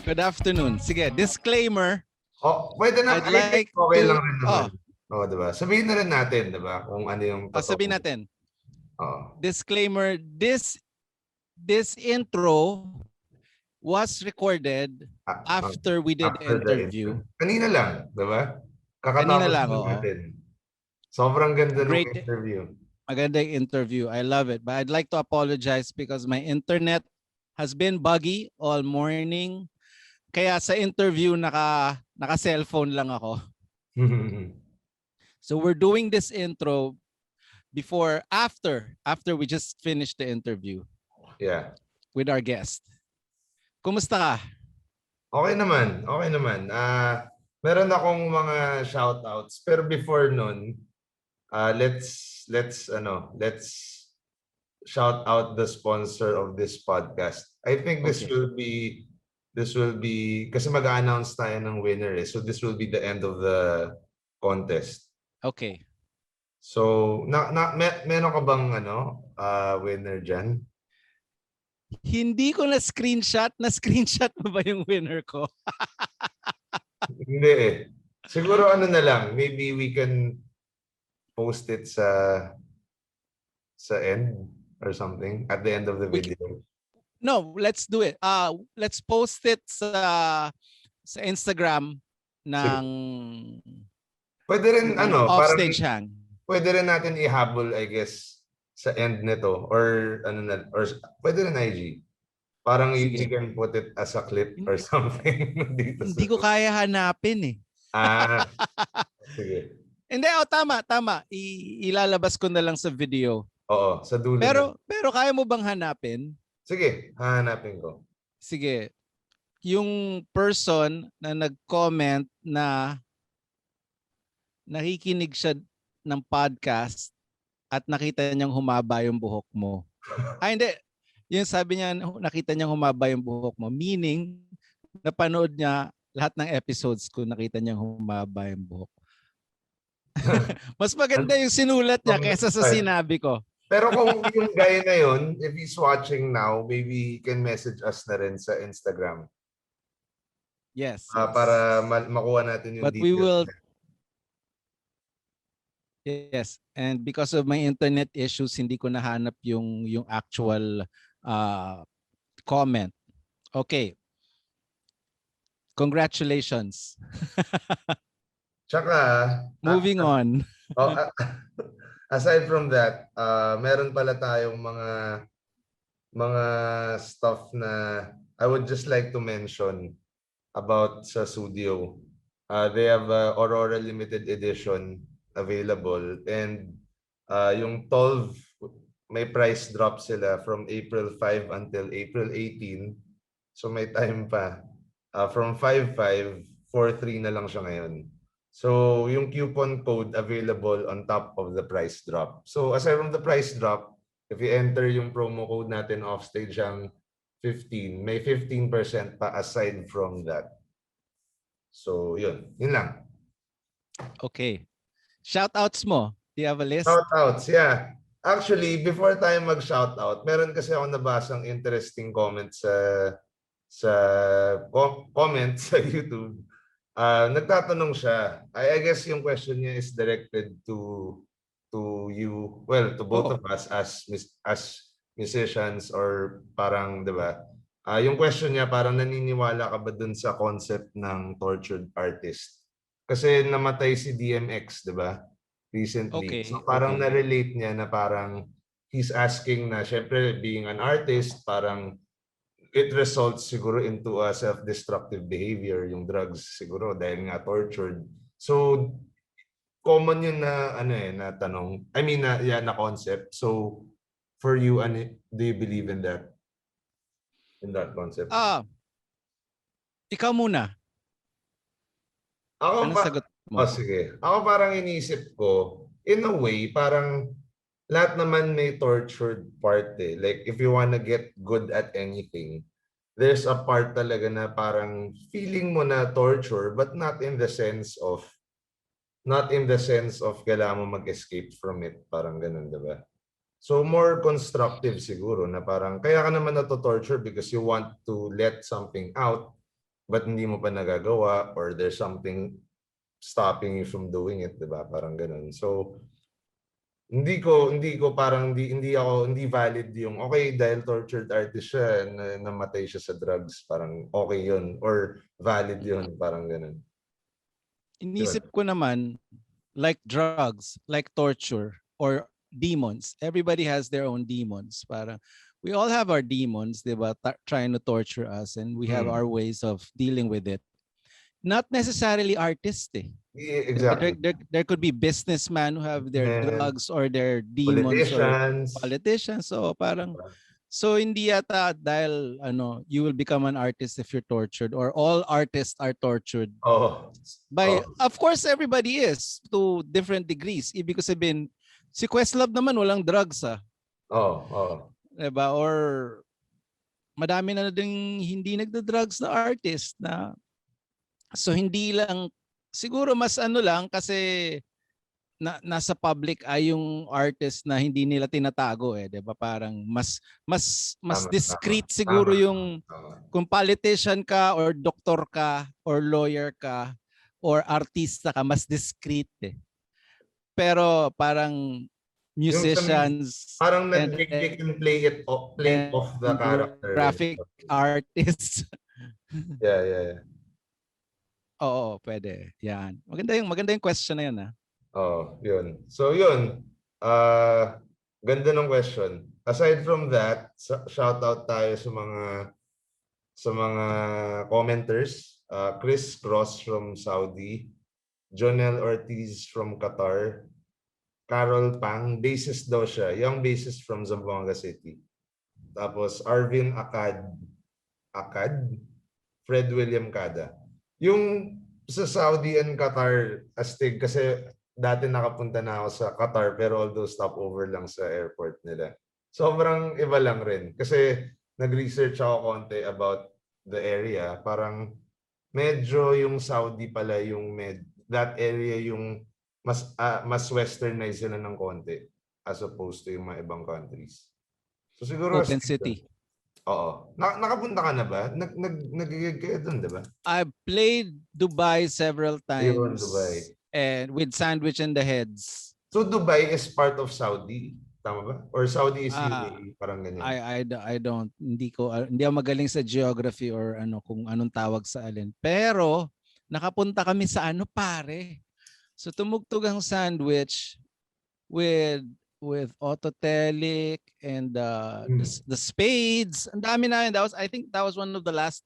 Good afternoon. Sige, disclaimer. Pwede na. I'd like okay to... lang rin naman. Diba? Sabihin na rin natin, diba? Kung ano yung totoo. Sabihin natin. Disclaimer, this intro was recorded after we did the interview. Kanina lang, diba? Kanina lang, natin. Sobrang ganda ng interview. Maganda yung interview. I love it. But I'd like to apologize because my internet has been buggy all morning. Kaya sa interview, naka-cellphone lang ako. So we're doing this intro after we just finished the interview. Yeah. With our guest. Kumusta ka? Okay naman. Meron akong mga shoutouts, pero before nun, let's shout out the sponsor of this podcast. I think this will be kasi mag-a-announce tayo ng winner so this will be the end of the contest. Okay. So, meron ka bang winner dyan? Hindi ko na-screenshot. Na-screenshot mo ba yung winner ko? Hindi eh. Siguro na lang. Maybe we can post it sa end or something at the end of the video. No, let's do it. Let's post it sa Instagram ng Pwede rin OFFSTAGE HANG. Pwede rin natin ihabol, I guess, sa end nito or pwede rin IG. Parang you can put it as a clip or something dito. Hindi ko kaya hanapin eh. Sige. Hindi, tama. Ilalabas ko na lang sa video. Oo, sa dulo. Pero kaya mo bang hanapin? Sige, hahanapin ko. Sige. Yung person na nag-comment na nakikinig siya ng podcast at nakita niyang humaba yung buhok mo. Hindi. Yung sabi niya, nakita niyang humaba yung buhok mo. Meaning, napanood niya lahat ng episodes ko, nakita niyang humaba yung buhok. Mas maganda yung sinulat niya kaysa sa sinabi ko. Pero kung yung guy na yun, if he's watching now, maybe he can message us na rin sa Instagram. Yes. Para makuha natin yung But details. we will... Yes. And because of my internet issues, hindi ko nahanap yung actual comment. Okay. Congratulations. Tsaka... Moving on. Aside from that, meron pala tayong mga stuff na I would just like to mention about sa studio. They have Aurora limited edition available and yung 12 may price drop sila from April 5 until April 18. So may time pa. From 5.5, 4.3 na lang siya ngayon. So, yung coupon code available on top of the price drop. So, aside from the price drop, if you enter yung promo code natin OFFSTAGE HANG 15, may 15% pa aside from that. So, yun. Yun lang. Okay. Shoutouts mo. Do you have a list? Shoutouts, yeah. Actually, before tayo mag-shoutout, meron kasi ako nabasang interesting comment sa comment sa YouTube. Nagtatanong siya. I guess yung question niya is directed to you, well, to both of us as musicians or parang, 'di ba? Yung question niya parang naniniwala ka ba dun sa concept ng tortured artist? Kasi namatay si DMX, 'di ba? Recently. So parang na-relate niya na parang he's asking na syempre being an artist, parang it results siguro into a self-destructive behavior, yung drugs siguro dahil nga tortured. So common yun na na tanong. I mean na concept. So for you, do you believe in that? In that concept? Ikaw muna. Ako sagot mo? Sige. Ako parang iniisip ko, in a way, parang lahat naman may tortured part eh. Like if you wanna get good at anything, there's a part talaga na parang feeling mo na torture but not in the sense of kailangan mo mag-escape from it. Parang ganun, diba? So more constructive siguro na parang kaya ka naman na-torture because you want to let something out but hindi mo pa nagagawa, or there's something stopping you from doing it, 'di ba? Parang ganun. So hindi valid yung okay dahil tortured artist siya namatay siya sa drugs, parang okay yun or valid yun, parang ganun. Inisip ko naman, like drugs, like torture, or demons. Everybody has their own demons. Parang we all have our demons, di ba? Trying to torture us, and we have our ways of dealing with it. Not necessarily artists, eh. Yeah, exactly. There could be businessmen who have their drugs or their demons, politicians. or politicians. So parang, so hindi yata dahil you will become an artist if you're tortured, or all artists are tortured. Of course everybody is to different degrees. Ibig ko sabihin, si Questlove naman walang drugs diba? Or madami na ding hindi nagda-drugs na artist na, so hindi lang siguro mas lang kasi nasa public ay yung artist na hindi nila tinatago, eh, 'di ba? Parang mas discreet siguro yung kung politician ka or doktor ka or lawyer ka or artista ka, mas discreet, eh. Pero parang musicians, parang they can play off the character. Graphic artists. Yeah. Oo, pwede. Yan. Maganda yung question na 'yan, ah. Yun. So yun. Ganda ng question. Aside from that, shout out tayo sa mga commenters. Chris Cross from Saudi, Jonel Ortiz from Qatar, Carol Pang, bassist daw siya, young bassist from Zamboanga City. Tapos Arvin Akad, Fred William Kada. Yung sa Saudi and Qatar, astig, kasi dati nakapunta na ako sa Qatar pero although stopover lang sa airport nila. Sobrang iba lang rin. Kasi nag-research ako konti about the area. Parang medyo yung Saudi pala yung that area yung mas westernized sila ng konti as opposed to yung mga ibang countries. So siguro open city. Oo. Nakapunta ka na ba? Nag-gig kayo doon, di ba? I've played Dubai several times. Dubai. And with Sandwich and the Heads. So Dubai is part of Saudi, tama ba? Or Saudi is UAE, parang ganyan. I don't, hindi ako magaling sa geography or kung anong tawag sa alin. Pero nakapunta kami sa pare. So tumugtog ang Sandwich with Autotelic and the Spades. Ang dami na yun. I think that was one of the last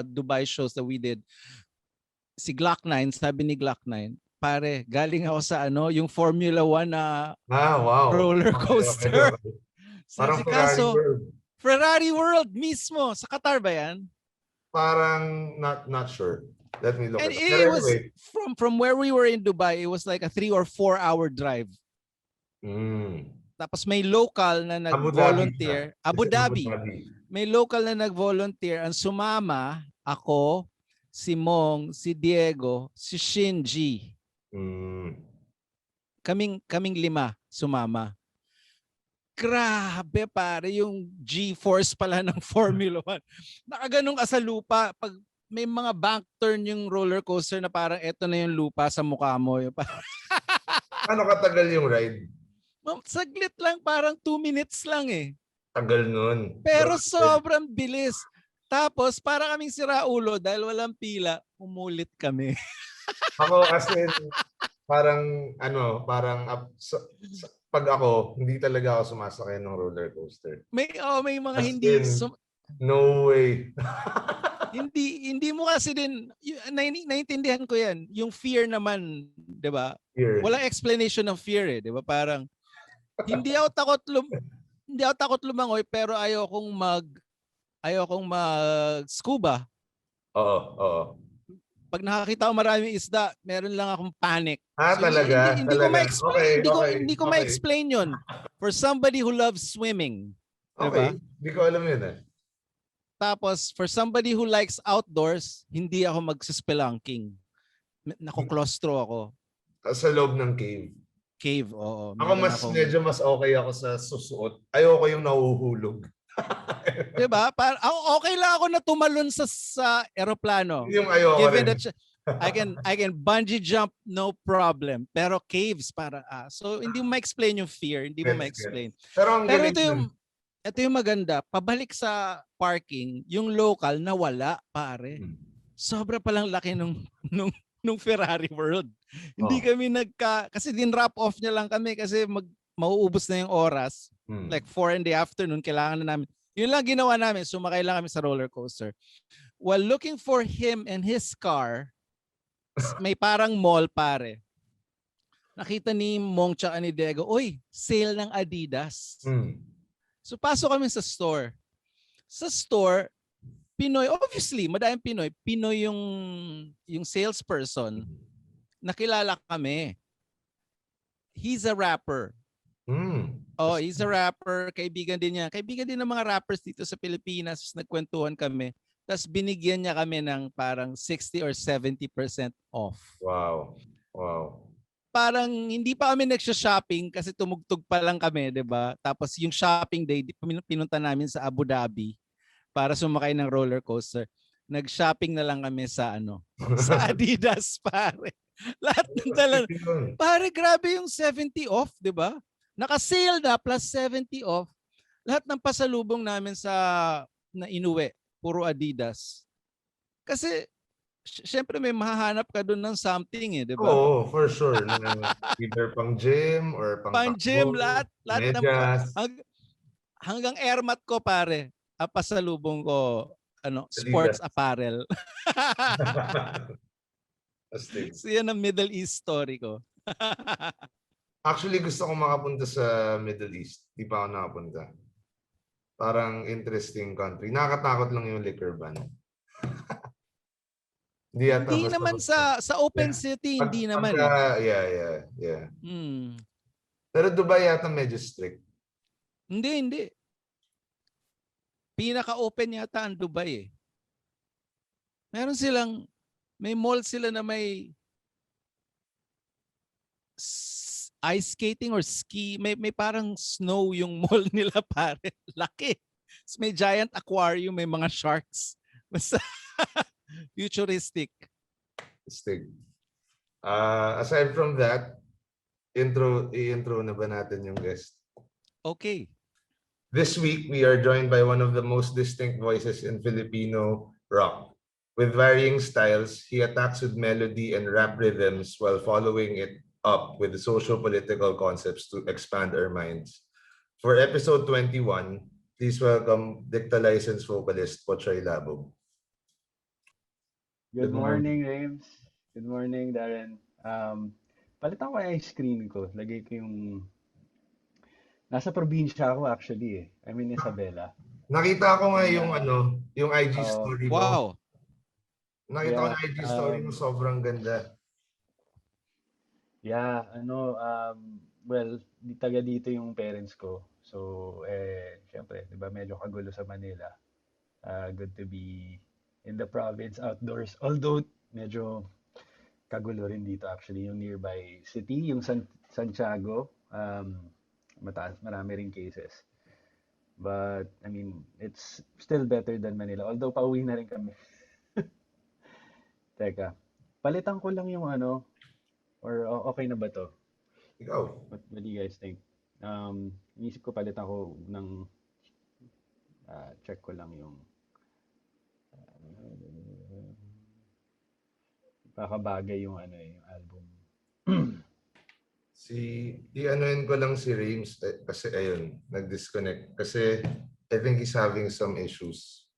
Dubai shows that we did. Si Glock 9, sabi ni Glock 9, pare, galing ako sa yung Formula 1 na roller coaster. Okay. Parang Ferrari World mismo. Sa Qatar ba yan? Parang not sure. Let me look. And it was from where we were in Dubai, it was like a 3 or 4 hour drive. Tapos may local na nag-volunteer. Abu Dhabi. May local na nag-volunteer. Ang sumama, ako, si Mong, si Diego, si Shinji. Kaming 5 sumama. Grabe pare, yung G-force pala ng Formula 1. Nakaganong ka sa lupa. Pag may mga bank turn yung roller coaster na parang eto na yung lupa sa mukha mo. Ano katagal yung ride? Saglit lang, parang 2 minutes lang eh. Tagal nun. Pero sobrang bilis. Tapos, para kaming siraulo dahil walang pila, umulit kami. Ako kasi parang pag ako, hindi talaga ako sumasakay ng roller coaster. May mga hindi. No way. hindi mo kasi din, naiintindihan ko yan. Yung fear naman, di ba? Walang explanation ng fear eh. Di ba? Parang, hindi ako takot lumangoy pero ayokong mag-scuba. Oo. Pag nakakita ko maraming isda, meron lang akong panic. Talaga? Hindi ko ma-explain yun. For somebody who loves swimming. Okay, hindi ko alam yun eh. Tapos, for somebody who likes outdoors, hindi ako mag-spelunking. Nako-claustro ako. Sa loob ng cave? Cave, oo. Ako medyo mas okay ako sa susuot. Ayoko yung nahuhulog. Diba? Okay lang ako na tumalon sa eroplano. Yung ayoko Given rin. that I can bungee jump no problem. Pero caves para so hindi mo ma-explain yung fear, hindi mo ma-explain. Pero ang Pero galing nun. ito yung maganda, pabalik sa parking, yung local nawala, pare. Sobra palang laki nung Ferrari World. Hindi kami kasi din-wrap off niya lang kami kasi mauubos na yung oras. Like 4 in the afternoon, kailangan na namin. Yun lang ginawa namin, sumakay lang kami sa roller coaster. While looking for him and his car, may parang mall, pare. Nakita ni Mong tsaka ni Diego, uy, sale ng Adidas. So pasok kami sa store. Sa store, Pinoy, obviously, madaming Pinoy. Pinoy yung salesperson. Nakilala kami. He's a rapper. Oh, he's a rapper. Kaibigan din niya. Kaibigan din ng mga rappers dito sa Pilipinas. Nagkwentuhan kami. Tapos binigyan niya kami ng parang 60 or 70% off. Wow. Parang hindi pa kami nagsha-shopping kasi tumugtog pa lang kami, 'di ba? Tapos yung shopping day, pinunta namin sa Abu Dhabi para sumakay ng roller coaster. Nag-shopping na lang kami sa sa Adidas, pare. Lahat ng dala. Pare, grabe yung 70 off, 'di ba? Naka-sale na plus 70 off. Lahat ng pasalubong namin na inuwi, puro Adidas. Kasi syempre may mahahanap ka doon ng something 'di ba? Oo, for sure. Either pang gym or pang Gym, takbo, lahat ng medyas, hanggang airmat ko, pare. Pasalubong ko sports Adidas. apparel. Astig. So yan ang Middle East story ko. Actually, gusto kong makapunta sa Middle East. Di pa ako nakapunta. Parang interesting country. Nakakatakot lang yung liquor ban. Hindi naman sa open city, hindi naman eh. Yeah. Pero Dubai yata medyo strict. Hindi. Pinaka-open yata ang Dubai eh. May mall sila na may ice skating or ski. May parang snow yung mall nila, pare. Laki. May giant aquarium, may mga sharks. Basta futuristic. Aside from that, i-intro na ba natin yung guest? Okay. This week, we are joined by one of the most distinct voices in Filipino rock. With varying styles, he attacks with melody and rap rhythms while following it up with the social-political concepts to expand our minds. For episode 21, please welcome Dicta licensed vocalist Pochoy Labog. Good morning, Rayms. Good morning, Daren. Palitan ko yung screen ko. Lagay ko yung... Nasa probinsya ako actually eh. I'm in Isabela. Nakita ko nga yung yung IG story mo. Wow. Nakita ko na IG story mo, sobrang ganda. Yeah, well, taga dito yung parents ko. So, syempre, 'di ba, medyo kagulo sa Manila. Good to be in the province outdoors. Although medyo kagulo rin dito actually yung nearby city, yung Santiago. Marami ring cases. But I mean, it's still better than Manila. Although pauwi na rin kami. Teka, palitan ko lang yung or okay na ba to? Ikaw. What do you guys think? Inisip ko palitan ko ng check ko lang yung kakabagay yung yung album. I-anuin ko lang si Rayms kasi ayun, nag-disconnect. Kasi I think he's having some issues.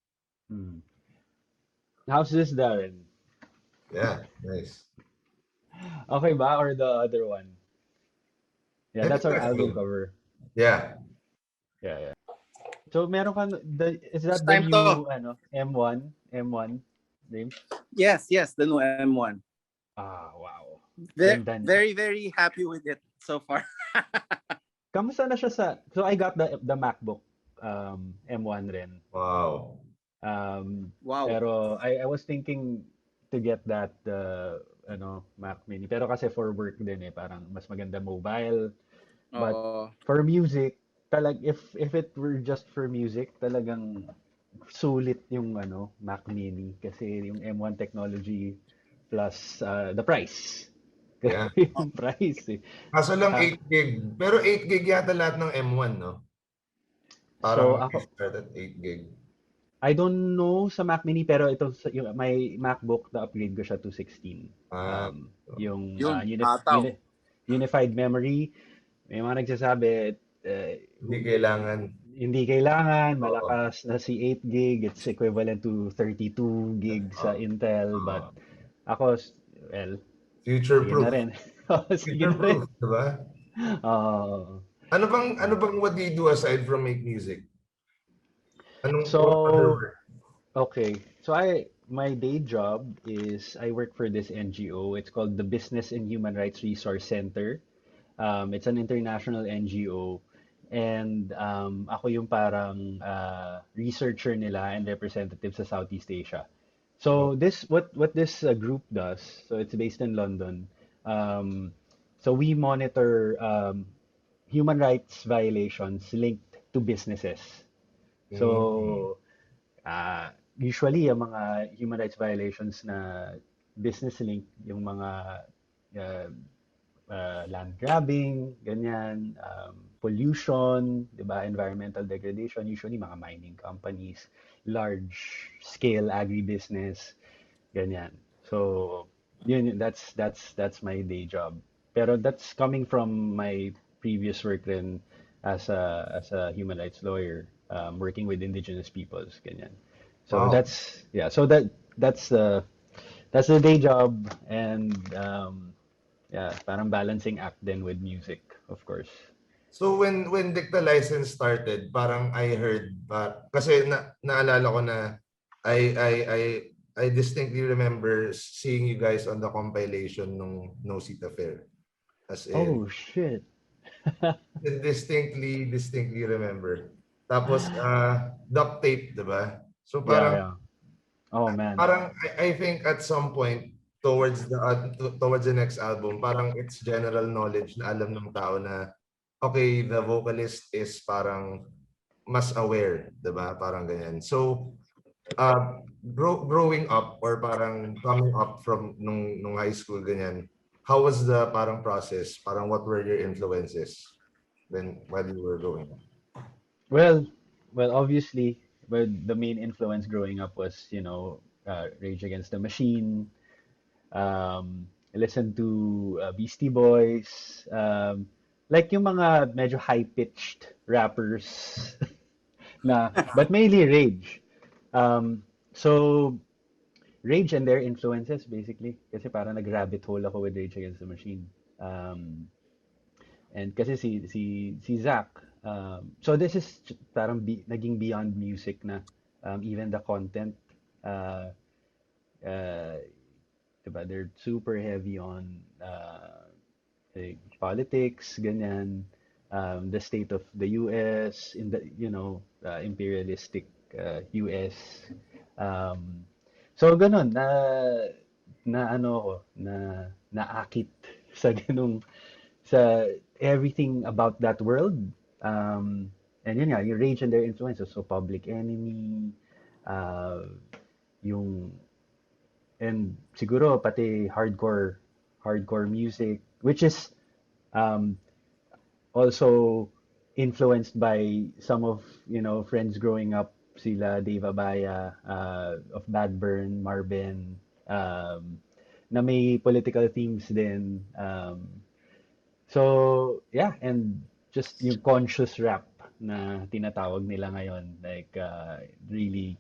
How's this, Darren? Yeah, nice. Okay ba? Or the other one? Yeah, that's our album cover. Yeah. So meron ka, is that the new M1? Name? Yes, the new M1. Wow. Very, very happy with it so far. Kamusta na siya so I got the MacBook M1 rin. Wow. Wow. Pero I was thinking to get that Mac Mini. Pero kasi for work din parang mas maganda mobile. But for music, if it were just for music, talagang sulit yung Mac Mini kasi yung M1 technology plus the price. Yeah. Yung price eh. Kaso lang Ah, 8 gig. Pero 8 gig yata lahat ng M1, no? so Parang ako, start at 8 gig. I don't know sa Mac Mini pero ito yung my MacBook na upgrade ko siya to 16. Ah, Yung Yun, hataw. unified memory, may mga nagsasabi hindi kailangan. hindi kailangan Oo. malakas na si 8 gig, it's equivalent to 32 gig sa Intel, but Oo. ako well, Future sige proof. na rin. Sige Future na rin. proof, diba? Ano bang what do you do aside from make music? What other So, work? okay. So my day job is I work for this NGO. It's called the Business and Human Rights Resource Center. It's an international NGO. And ako yung parang researcher nila and representative sa Southeast Asia. So this what this group does, so it's based in London. So we monitor human rights violations linked to businesses. So usually yung mga human rights violations na business link, yung mga uh, land grabbing, ganyan, pollution, 'di ba, environmental degradation, usually mga mining companies, large scale agribusiness, ganyan. So, that's my day job. Pero that's coming from my previous work rin as a human rights lawyer, working with indigenous peoples, ganyan. So Wow. that's the day job, and yeah, parang balancing act then with music, of course. So when Dicta license started, parang I heard kasi naalala ko na I I I I distinctly remember seeing you guys on the compilation nung No Seat Affair. As in Oh shit. distinctly remember. Tapos duct tape, 'di ba? So Yeah, parang yeah. Oh man. I think at some point towards the next album, parang it's general knowledge na alam ng tao na okay, the vocalist is parang mas aware, 'di ba? Parang ganyan. So growing up or parang coming up from nung high school ganyan, how was the parang process? Parang what were your influences while you were growing up? Well, obviously, but the main influence growing up was, Rage Against the Machine. I listened to Beastie Boys. Like yung mga medyo high-pitched rappers but mainly Rage. So Rage and their influences basically, kasi parang nag-rabbit hole ako with Rage Against the Machine. And kasi si Zach, so this is parang naging beyond music na, even the content, uh, uh, diba, they're super heavy on like politics, ganyan, the state of the US, in the, imperialistic US. So ganun, na ano ko, naakit sa ganung, sa everything about that world. And yun nga, yung Rage and their influences. So Public Enemy, uh, yung, and siguro pati hardcore music, which is um, also influenced by some of, friends growing up, sila Dave Abaya, of Bad Burn, Marvin, na may political themes din. So, yeah, and just yung conscious rap na tinatawag nila ngayon, like really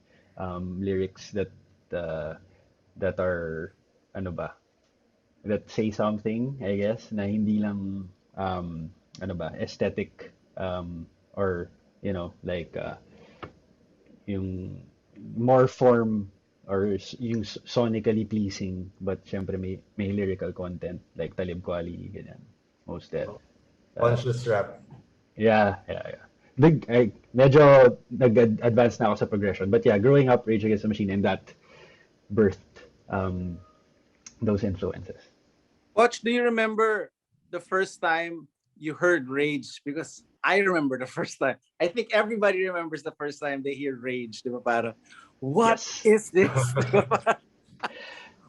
lyrics uh, that are, ano ba, that say something, I guess, na hindi lang, ano ba, aesthetic, or, like yung more form, or yung sonically pleasing, but syempre may lyrical content, like Talib Kweli, ganyan. Most dead. Conscious rap. Yeah. Medyo nag-advance na ako sa progression. But yeah, growing up, Rage Against the Machine, and that birthed those influences. Watch, do you remember the first time you heard Rage? Because I remember the first time. I think everybody remembers the first time they hear Rage. Diba? Parang, what Yes. is this? What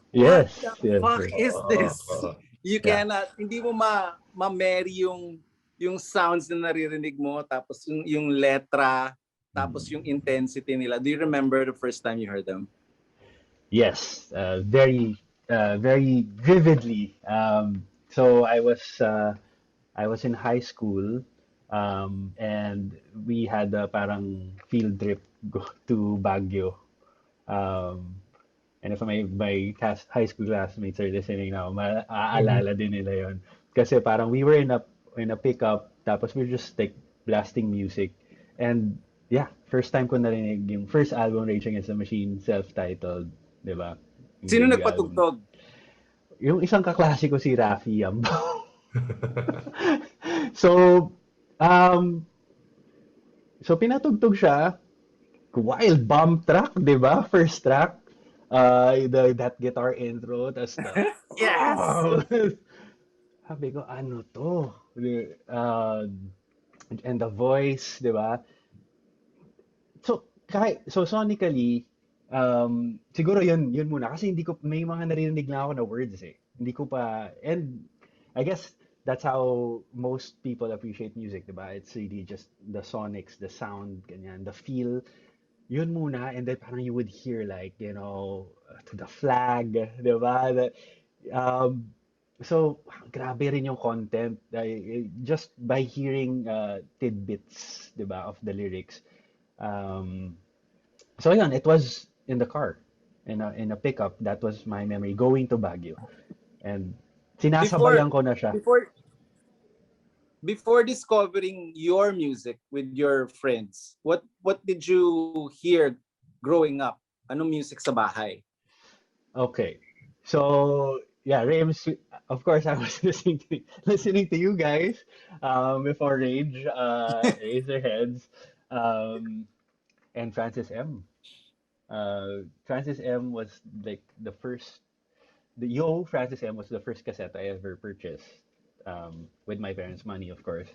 Yes. the Yes. fuck is this? You Yeah. cannot, hindi mo ma-marry yung sounds na naririnig mo, tapos yung letra, tapos yung intensity nila. Do you remember the first time you heard them? Yes, very, very vividly. So I was in high school, and we had a parang field trip to Baguio. Um, and if high school classmates are listening now, maaalala din nila yon. Kasi parang we were in a pickup, tapos we were just like blasting music. And yeah, first time ko narinig yung first album, Rage Against the Machine, self-titled, di ba? Yung Sino debut album. nagpatugtog? Yung isang kaklase ko si Rafi Yambo. So, um, so pinatugtog siya, wild bomb track, di ba? First track. That guitar intro, tas Yes! Sabi ko, ano to? And the voice, di ba? So sonically, siguro yun muna. Kasi may mga naririnig na ako na words eh. Hindi ko pa, and I guess that's how most people appreciate music, di ba? It's really just the sonics, the sound, ganyan, the feel. Yun muna, and then parang you would hear like, to the flag, di ba? So, grabe rin yung content. Just by hearing tidbits, di ba, of the lyrics. So yun, it was in the car, in a pickup. That was my memory going to Baguio, and sinasabayan ko na siya. Before discovering your music with your friends, what did you hear growing up? Anong music sa bahay? Okay, so yeah, Rayms. Of course, I was listening to you guys before Rage, Razorheads, and Francis M. Francis M was like the first. Francis M was the first cassette I ever purchased, with my parents' money, of course.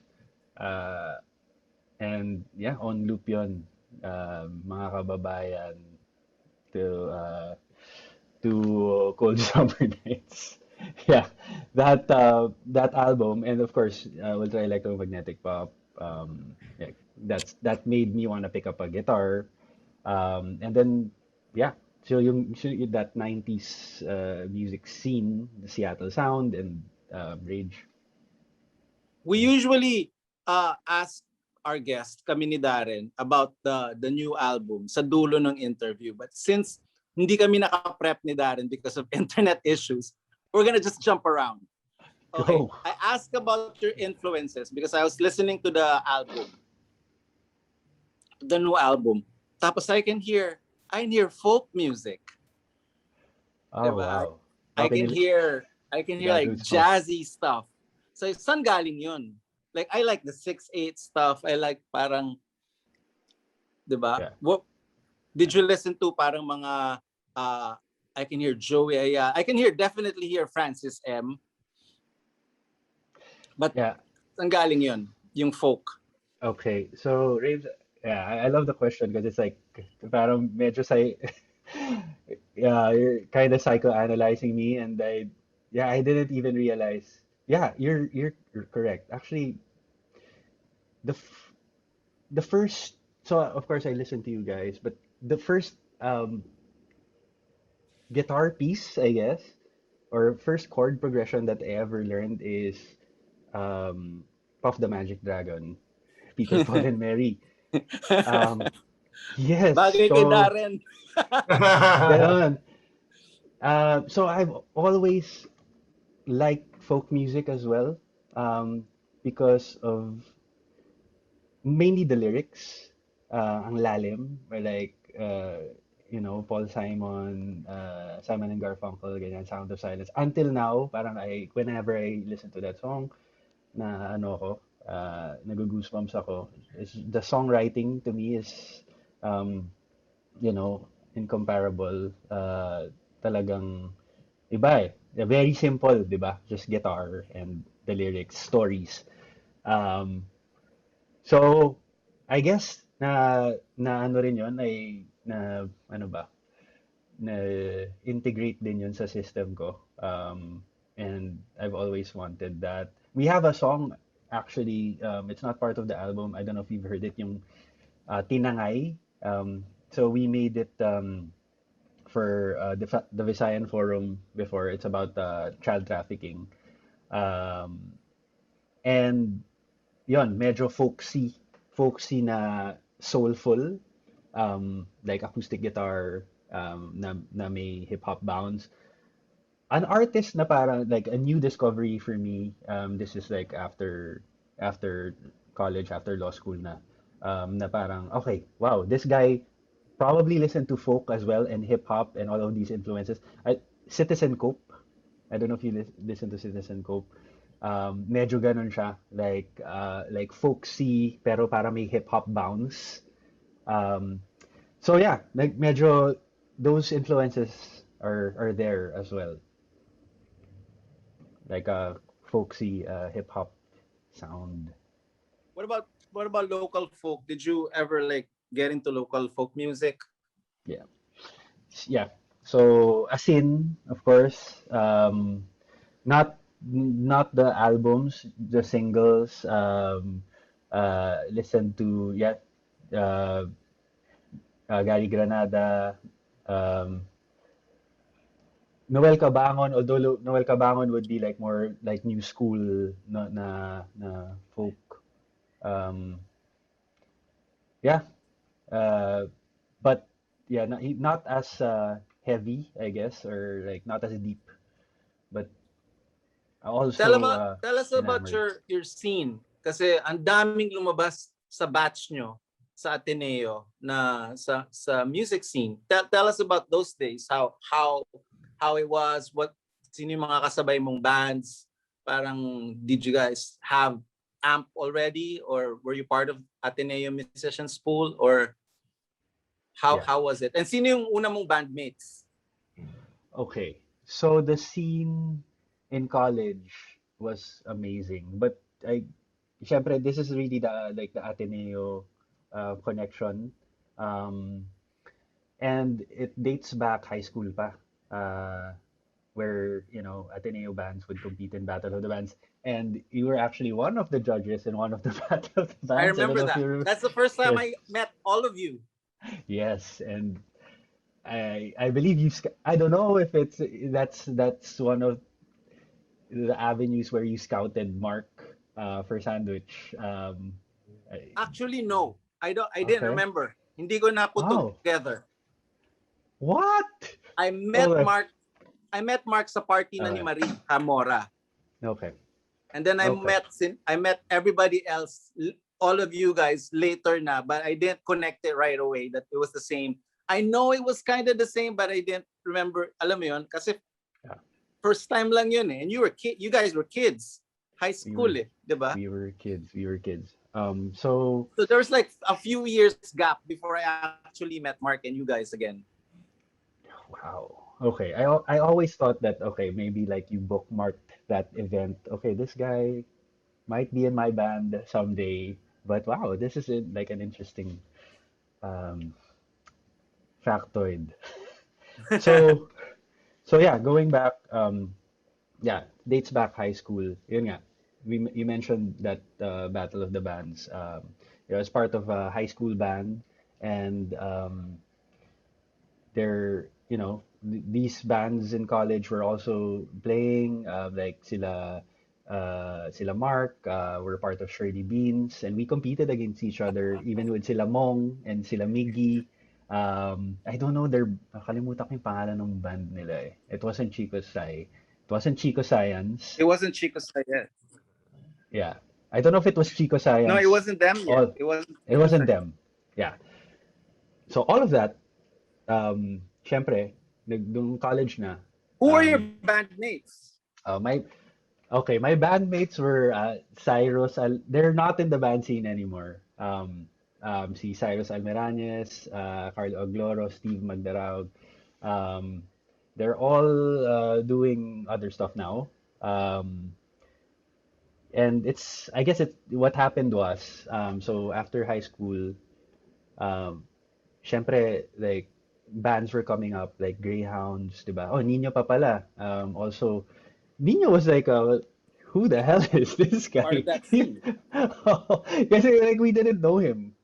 Uh, and yeah, on loop yun. Mga kababayan to uh, to Cold Summer Nights. Yeah, that album, and of course, Ultra Electromagnetic Pop. Yeah, that made me want to pick up a guitar. And then, yeah, that 90s music scene, the Seattle Sound and Rage. We usually ask our guest, kami ni Daren, about the new album sa dulo ng interview. But since hindi kami naka-prep ni Daren because of internet issues, we're gonna just jump around. Okay. Go. I asked about your influences because I was listening to the new album. Tapos I can hear folk music. Oh, diba? wow. I can hear like Goosebumps. jazzy stuff. So saan galing yun? Like I like the 6/8 stuff. I like parang, diba? Yeah. What did you listen to? Parang mga I can hear Joey. I can definitely hear Francis M. But Yeah. saan galing yun? Yung folk. Okay. So, Raves, yeah, I love the question because it's like, parang medyo yeah, you're kind of psychoanalyzing me, and I didn't even realize. Yeah, you're correct. Actually, the first, so of course I listened to you guys, but the first guitar piece, I guess, or first chord progression that I ever learned is Puff the Magic Dragon, Peter, Paul, and Mary. Yes, Bagay kay so Daren. ganon. So I've always liked folk music as well, because of mainly the lyrics, ang lalim, or like, Paul Simon, Simon and Garfunkel, ganyan, Sound of Silence. Until now, parang whenever I listen to that song, nag-goosebumps ako. The songwriting to me is, incomparable. Talagang iba eh. Very simple, di ba? Just guitar and the lyrics, stories. Um, so, I guess na ano rin yun, ay na ano ba, na integrate din yun sa system ko. And I've always wanted that. We have a song actually, it's not part of the album. I don't know if you've heard it, yung Tinangay. So we made it for the Visayan Forum before. It's about child trafficking. Um, and yon, medyo folksy na soulful, like acoustic guitar, na may hip hop bounce. An artist na parang like a new discovery for me. This is like after college, after law school na parang okay, wow, this guy probably listened to folk as well and hip hop and all of these influences. Citizen Cope. I don't know if you listen to Citizen Cope. Medyo ganun siya, like folksy pero para may hip hop bounce. Um, so yeah, like medyo those influences are there as well, like a folksy hip hop sound. What about local folk? Did you ever like get into local folk music? Yeah, yeah. So Asin, of course, not the albums, the singles. Listen to uh, Gary Granada, um, Noel Cabangon, although Noel Cabangon would be like more like new school na folk. Um, yeah, uh, but yeah, not as heavy, I guess, or like not as deep, but also Tell us about enamored. your scene kasi ang daming lumabas sa batch nyo sa Ateneo na sa music scene. Tell us about those days. How it was, sino yung mga kasabay mong bands? Parang did you guys have amp already or were you part of Ateneo Musicians Pool or Yeah. how was it? And sino yung una mong bandmates? Okay. So the scene in college was amazing, but syempre, this is really the Ateneo connection, um, and it dates back high school pa, uh, where Ateneo bands would compete in Battle of the Bands, and you were actually one of the judges in one of the Battle of the I Bands. remember don't know if that. you remember. That's the first time Yes, I met all of you. yes, and I believe I don't know if that's one of the avenues where you scouted Mark for Sandwich. Actually, no. I didn't Okay. remember. Hindi ko na put Wow. together. What? I met Okay. Mark sa party na ni Okay. Marie Hamora. Okay. And then I Okay. met everybody else, all of you guys later na, but I didn't connect it right away that it was the same. I know it was kind of the same, but I didn't remember. Alam mo yun? Kasi Yeah. first time lang yun eh. And you guys were kids. High school eh. Diba? We were kids. So So there was like a few years gap before I actually met Mark and you guys again. wow. Okay. I always thought that okay, maybe like you bookmarked that event. Okay, this guy might be in my band someday. But wow, this is like an interesting um, factoid. So so yeah, going back, yeah, dates back high school. Yun nga, you mentioned that Battle of the Bands. As part of a high school band, and these bands in college were also playing. Like sila Mark were part of Shirley Beans, and we competed against each other, even with sila Mong and sila Miggy. I don't know nakalimutan ko yung pangalan ng band nila eh. It wasn't Chico Sai. It wasn't Chico Science. It wasn't Chico yet. Yeah. I don't know if it was Chico Science. No, it wasn't them yet. It wasn't them. Yeah. So all of that, syempre, nung college na. Who were your bandmates? My bandmates were Cyrus. They're not in the band scene anymore. Si Cyrus Almerañez, Carlo Ogloro, Steve Magdaraog. They're all doing other stuff now. And I guess what happened was, so after high school, um, syempre, like, bands were coming up, like Greyhounds, diba? Oh, Nino pa pala. Also, Nino was like, who the hell is this Part of guy? that scene. Kasi like we didn't know him.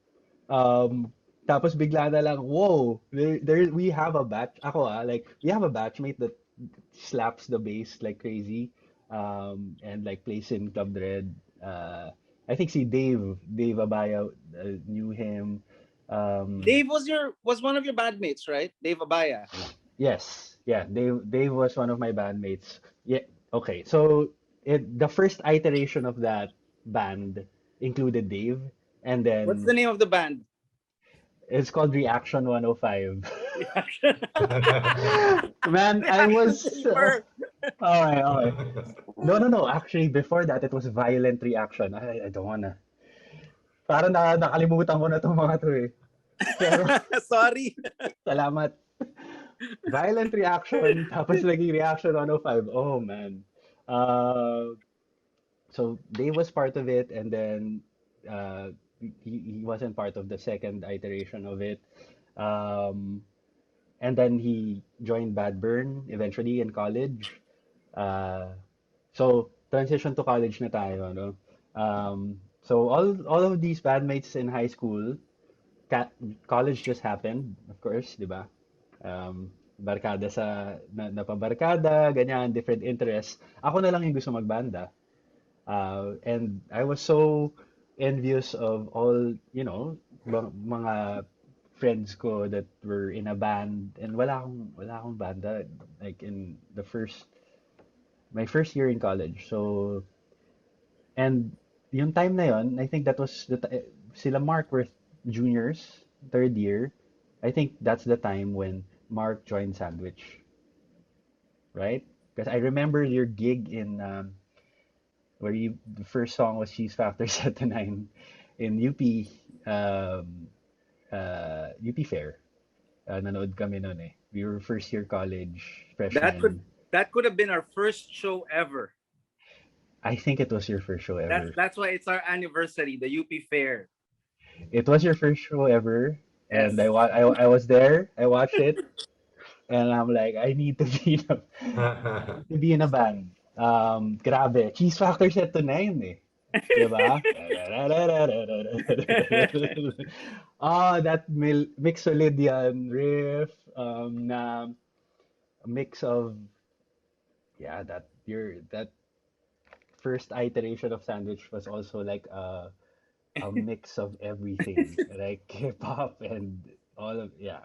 Um, Tapos bigla na lang, whoa, we have a batch. Ako like, we have a batchmate that slaps the bass like crazy, and like plays in Club Red. I think si Dave Abaya knew him. Dave was one of your bandmates, right? Dave Abaya. Yes, yeah, Dave was one of my bandmates. Yeah, okay. So the first iteration of that band included Dave, and What's the then name of the band? it's called Reaction 105. Reaction. Man, I Reaction was paper. okay, okay. No. Actually, before that, it was Violent Reaction. I don't wanna. Parang nakalimutan ko na tong mga to eh. Pero Sorry. salamat. Violent Reaction, tapos naging Reaction 105. Oh man. Uh, so Dave was part of it, and then uh, he wasn't part of the second iteration of it. Um, and then he joined Bad Burn eventually in college. Uh, so transition to college na tayo, no? So all of these bandmates in high school, college just happened, of course, di ba? Barkada napabarkada, ganyan, different interests. Ako na lang yung gusto magbanda. And I was so envious of all, mga friends ko that were in a band, and wala akong banda like in my first year in college. So, and yung time na yon, I think that was sila Mark were juniors, third year. I think that's the time when Mark joined Sandwich, right? Because I remember your gig in where the first song was Cheese Factor Set to Nine in um, UP Fair. Nanood kami noon eh. We were first year college freshmen. That could have been our first show ever. I think it was your first show ever. That's why it's our anniversary, the UP Fair. It was your first show ever, Yes. and I was there. I watched it, and I'm like, I need to be in a band. Grabe, Cheese Factor Set to Nine eh. Diba? That Mixolydian riff, na mix of, yeah, that first iteration of Sandwich was also like a mix of everything, like hip hop and all of, yeah,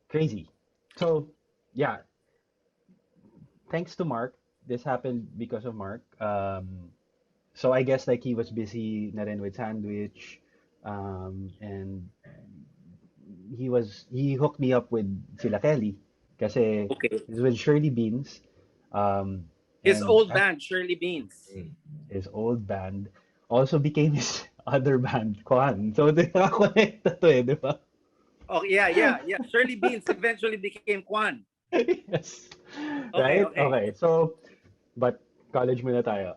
crazy. So yeah, thanks to Mark, this happened because of Mark. So I guess like he was busy na rin with Sandwich, and he hooked me up with sila Kelly kasi Okay. it was with Shirley Beans, His and old band, Shirley Beans. his old band also became his other band, Kwan. So nakakonekta to eh, di ba? Oh yeah. Shirley Beans eventually became Kwan. Yes. Okay, Right? okay. Okay. So, but college muna tayo.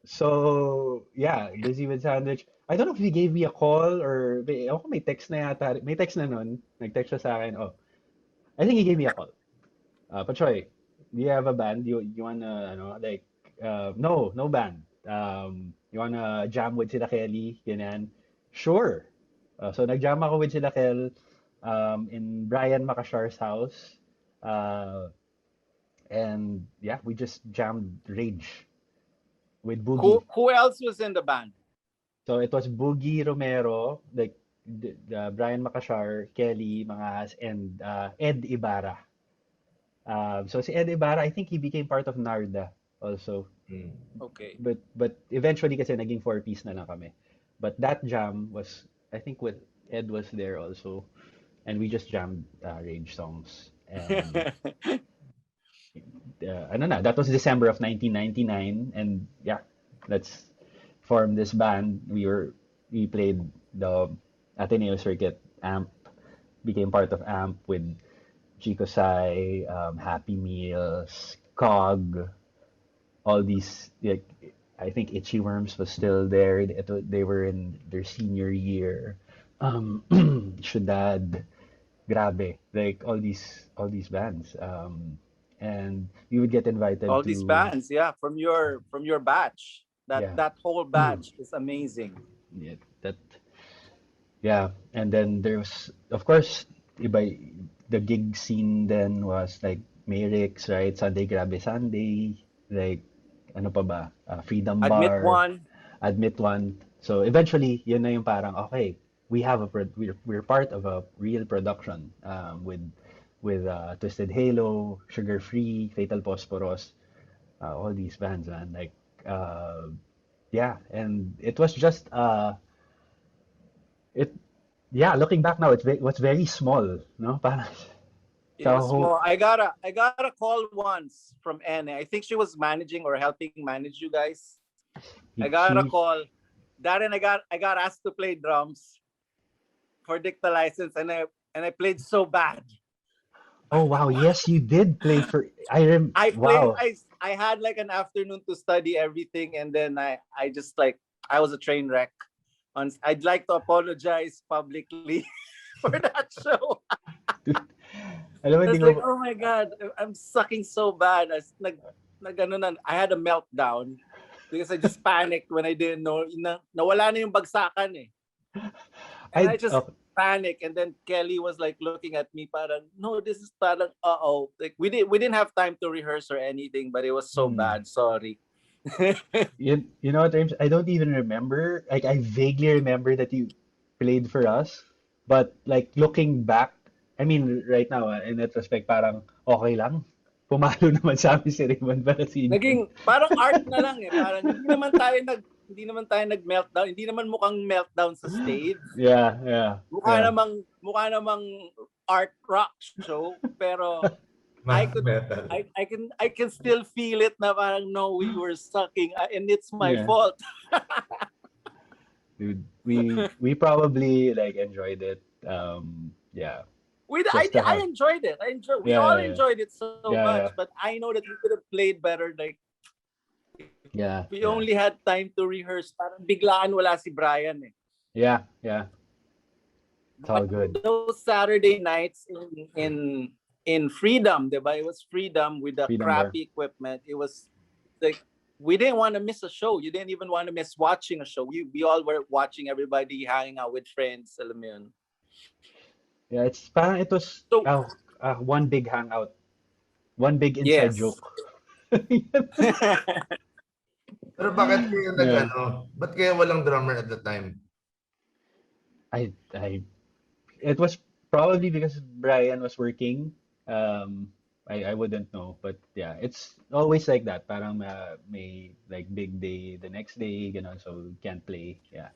So, yeah, busy with Sandwich. I don't know if he gave me a call or ako may text na yata. May text na nun. Nag-text siya sa akin. Oh, I think he gave me a call. Pachoy, do you have a band? You wanna, like, no band. You wanna jam with sila Kelly? Ganyan. Sure. So nag-jam ako with sila Kel in Brian Macashar's house. And yeah, we just jammed Rage with Boogie. Who else was in the band? So it was Boogie Romero, like Brian Macashar, Kelly Mangas, and Ed Ibarra. So si Ed Ibarra, I think he became part of Narda also. Okay. But eventually kasi naging four-piece na lang kami. But that jam was, I think with Ed was there also. And we just jammed Rage songs. And that was December of 1999. And yeah, let's form this band. We played the Ateneo Circuit. AMP became part of AMP with Chico Sai, Happy Meals, Cog, all these, like, I think Itchy Worms was still there. They were in their senior year. Shudad, Grabe, like all these bands. And we would get invited All these to, bands, yeah, from your batch. That yeah, that whole batch is amazing. yeah, that, yeah. And then there's, of course, iba, the gig scene then was like Mayrix, right? Sunday Grabe Sunday, like, ano pa ba? Freedom Admit Bar, one. Admit One. So eventually, yun na yung parang, okay, we're part of a real production, with Twisted Halo, Sugar Free, Fatal Phosphorus, all these bands, man. Like, uh, yeah, and it was just, it yeah, looking back now, it was very small, no? Parang It sa was whole, small. I got a call once from Anne. I think she was managing or helping manage you guys. I got a she call. Darren, I got asked to play drums for Dicta license, and I played so bad. oh wow, yes, you did play for, wow. I had like an afternoon to study everything, and then I just like I was a train wreck. I'd like to apologize publicly for that show. Alam mo, I hindi was like, ko, oh my god, I'm sucking so bad. I had a meltdown because I just panicked when I didn't know nawala na yung bagsakan eh. And I just okay. panicked, and then Kelly was like looking at me parang, no, this is parang uh-oh. Like we didn't have time to rehearse or anything, but it was so Hmm. bad. Sorry. You know what, James? I don't even remember. Like, I vaguely remember that you played for us, but like looking back, I mean, right now, in retrospect, parang okay lang. Pumalo naman sa amin si Raymond Marasigan. Naging parang art na lang eh. Parang hindi naman tayo nag-meltdown. Hindi naman mukhang meltdown sa stage. Yeah, yeah, Mukha yeah. namang art rock show, pero I Math could metal. I can still feel it na parang no, we were sucking, and it's my Yeah. fault. Dude, we probably like enjoyed it. Yeah. Just to I have, enjoyed it. We yeah, all yeah, enjoyed it so yeah, much, yeah, but I know that we could have played better. Like yeah, we yeah, only had time to rehearse. Parang biglaan wala si Brian eh. yeah, yeah. It's all But good. those Saturday nights in Freedom, diba? It was Freedom with the Freedom Bar. crappy equipment. It was like we didn't want to miss a show. You didn't even want to miss watching a show. We all were watching everybody hanging out with friends. Alam mo yun. Yeah, it's parang it was, So one big hangout, one big inside yes. joke. Pero bakit kayo Yeah. ba't kayo walang drummer at the time? I it was probably because Brian was working. Um, I wouldn't know, but yeah, it's always like that. Parang may like big day the next day, so can't play. Yeah.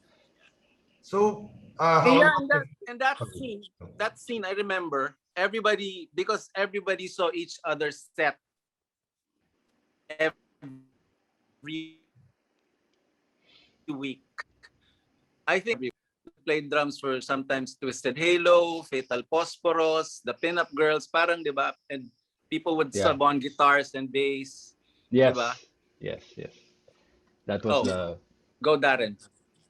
So, how Yeah, long? and that scene, I remember everybody because everybody saw each other's set every week. I think we played drums for sometimes Twisted Halo, Fatal Phosphorus, the Pinup Girls, parang, di ba? And people would Yeah. sub on guitars and bass, Yes. di ba? Yes. Yes. That was Oh, the go Darren.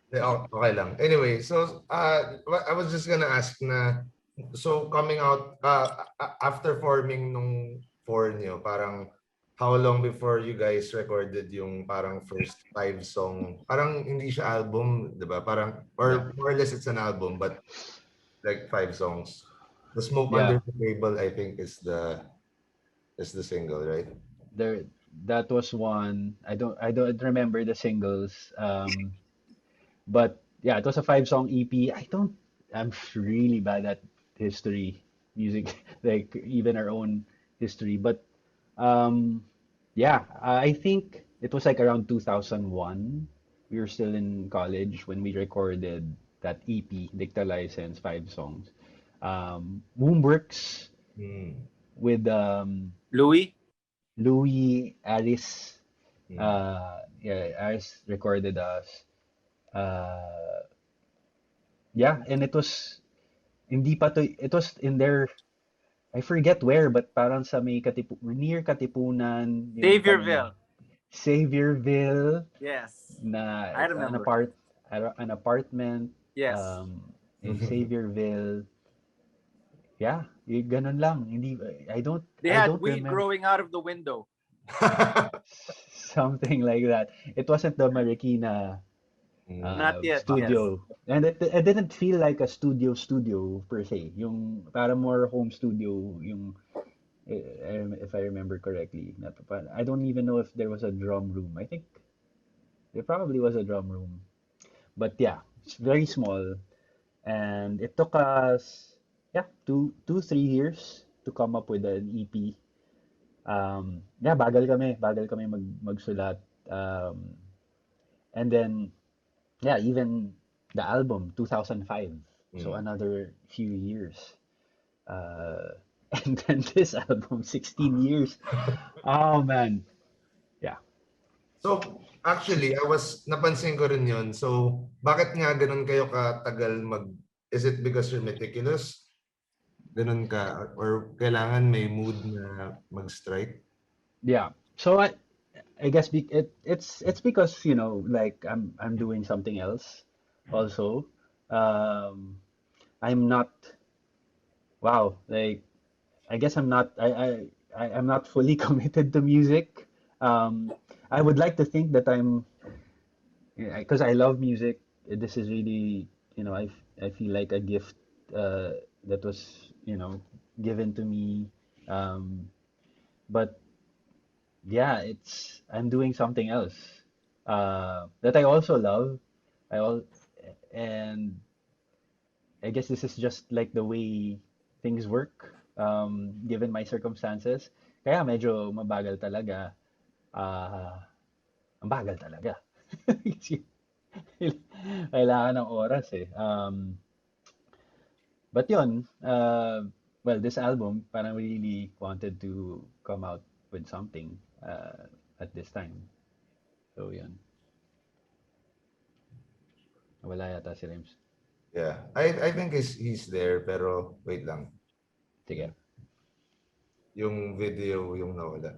Okay lang. Anyway, so I was just gonna ask na, so coming out after forming nung four niyo, parang how long before you guys recorded yung parang first 5-song? Parang hindi siya album, 'di ba? Parang or more or less it's an album but like 5 songs. The Smoke Yeah. Under the Table I think is the single, right? there that was one. I don't remember the singles. But yeah, it was a 5-song EP. I'm really bad at history, music, like even our own history. But yeah, I think it was like around 2001. We were still in college when we recorded that EP, Dicta License, 5 songs. Wombworks Hmm. with Louis? Louis, Aris. Hmm. Yeah, Aris recorded us. Yeah, and it was hindi pa to, it was in there, I forget where, but parang sa may near Katipunan yung kanilang, Saviorville. Saviorville, Yes. na I it's remember. an apartment Yes. in Saviorville. Yeah, ganun lang. Hindi They I had don't weed remember growing out of the window. something like that. It wasn't the Marikina Not yet. studio. And it didn't feel like a studio per se. Yung para more home studio yung if I remember correctly. I don't even know if there was a drum room. I think there probably was a drum room. But yeah, it's very small. And it took us, yeah, 3 years to come up with an EP. Yeah, bagal kami magsulat. And then, yeah, even the album, 2005. So another few years. And then this album, 16 years. Oh man. Yeah. So, actually, napansin ko rin yun. So, bakit nga ganun kayo katagal is it because you're meticulous? Ganun ka? Or kailangan may mood na mag-strike? Yeah. So I guess it's because, like I'm doing something else also. Um, I'm not, wow, like I guess I'm not fully committed to music. I would like to think that I'm, because I love music. This is really, I feel like a gift that was, given to me. Um, but yeah, I'm doing something else that I also love. I all and I guess this is just like the way things work, given my circumstances. Kaya medyo mabagal talaga. Ang bagal talaga. Kailangan ng oras eh. But yun, well, this album, parang really wanted to come out with something at this time. So yun. Wala yata si Rims. Yeah. I think he's there, pero wait lang. Sige. Yung video, yung nawala.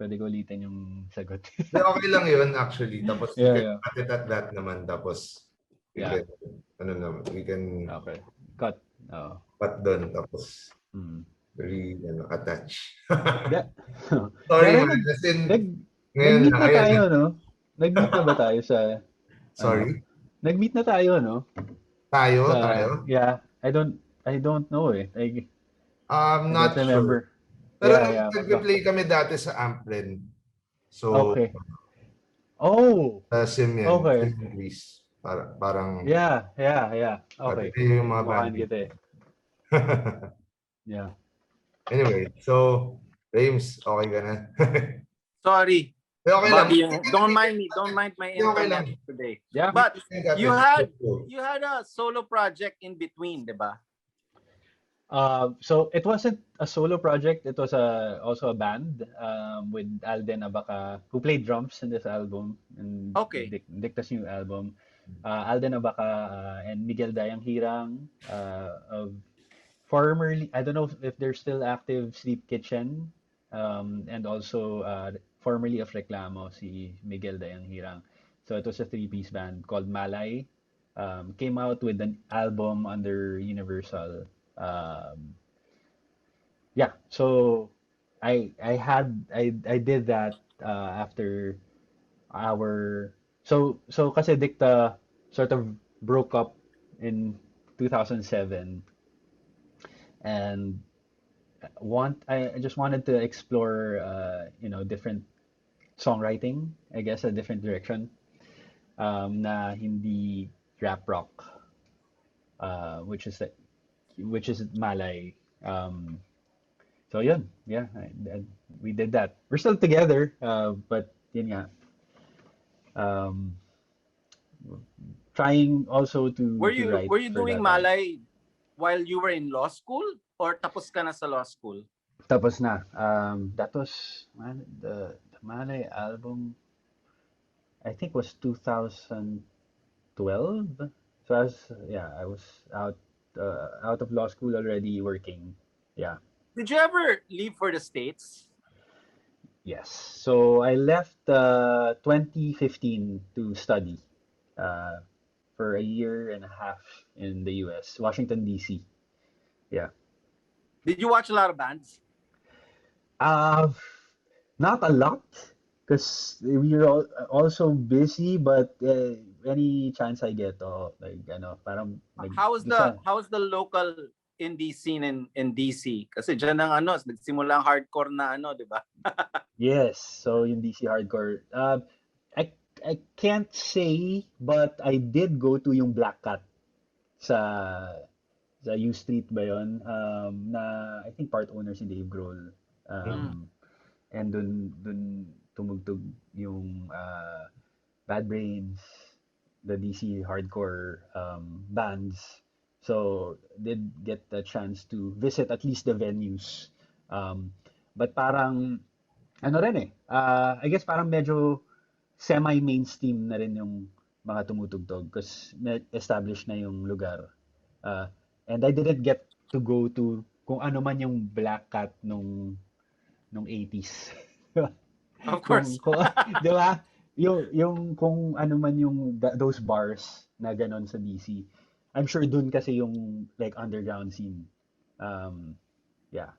Pwede ko ulitin yung sagot. Okay lang yun, actually. Tapos we can Yeah. cut it at that naman. Tapos we Yeah. can, we can Okay. Cut. Oo. cut doon. Tapos Mm. very, attach. Da- Sorry Darren, man, as in, ngayon nag-meet lang, na ayan. tayo, no? Nag-meet na ba tayo sa, Sorry? Nag-meet na tayo, no? Tayo? Yeah. I don't know eh. I Not don't sure. remember. Pero Yeah. nag-play kami dati sa Amplin. So, Okay. Oh, Sim yan. okay. Sim Grease. Parang, Yeah. Okay. ito yung mga Mukhaan bandit. kita eh. Yeah. Anyway, so, Rames, okay ka na? Sorry. Okay lang. Bobby, don't mind me. Don't mind my Okay internet lang. today. Yeah. But you had a solo project in between, di ba? So it wasn't a solo project. It was also a band with Alden Abaca, who played drums in this album, and Okay. Dicta's new album. Alden Abaca and Miguel Dayang Hirang of formerly, I don't know if they're still active, Sleep Kitchen, and also formerly of Reclamo, si Miguel Dayang Hirang. So it was a three-piece band called Malay. Came out with an album under Universal. Yeah, so I did that after our so kasi Dicta sort of broke up in 2007, and I just wanted to explore different songwriting, I guess a different direction, na hindi rap rock, which is Malay. So yun, yeah, we did that. We're still together, but yun nga. Trying also to write Were you for doing that band. Malay while you were in law school or tapos ka na sa law school? Tapos na. That was the Malay album, I think was 2012. So I was out of law school already working. Yeah. Did you ever leave for the States? Yes. So I left 2015 to study uh, for a year and a half in the US, Washington, D.C. Yeah. Did you watch a lot of bands? Uh, Not a lot because we are also busy, but any chance I get, like, parang How's the local indie scene in DC? Kasi dyan ang nagsimula ang hardcore na di ba? Yes, so yung DC hardcore. I I can't say, but I did go to yung Black Cat sa U Street ba yun? Na I think part owner si Dave Grohl. Um, and dun tumugtog yung Bad Brains, the DC hardcore bands. So did get the chance to visit at least the venues. But parang ano rin I guess parang medyo semi-mainstream na rin yung mga tumutugtog because established na yung lugar. Uh, and I didn't get to go to kung ano man yung Black Cat nung 80s. Of course. Di ba? Yung kung ano man yung those bars na ganon sa DC. I'm sure dun kasi yung like underground scene. Yeah.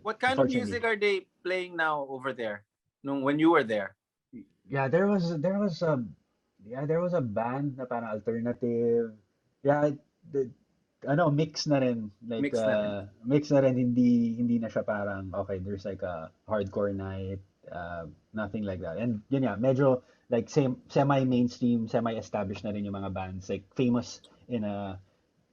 What kind of Unfortunately. music are they playing now over there? When you were there? Yeah, there was a band na parang alternative. Yeah, mix na rin. Like Mix na rin. mix na rin, hindi na siya parang okay, there's like a hardcore night, nothing like that. And yun nga, medyo like semi-mainstream, semi-established na rin yung mga bands like famous in a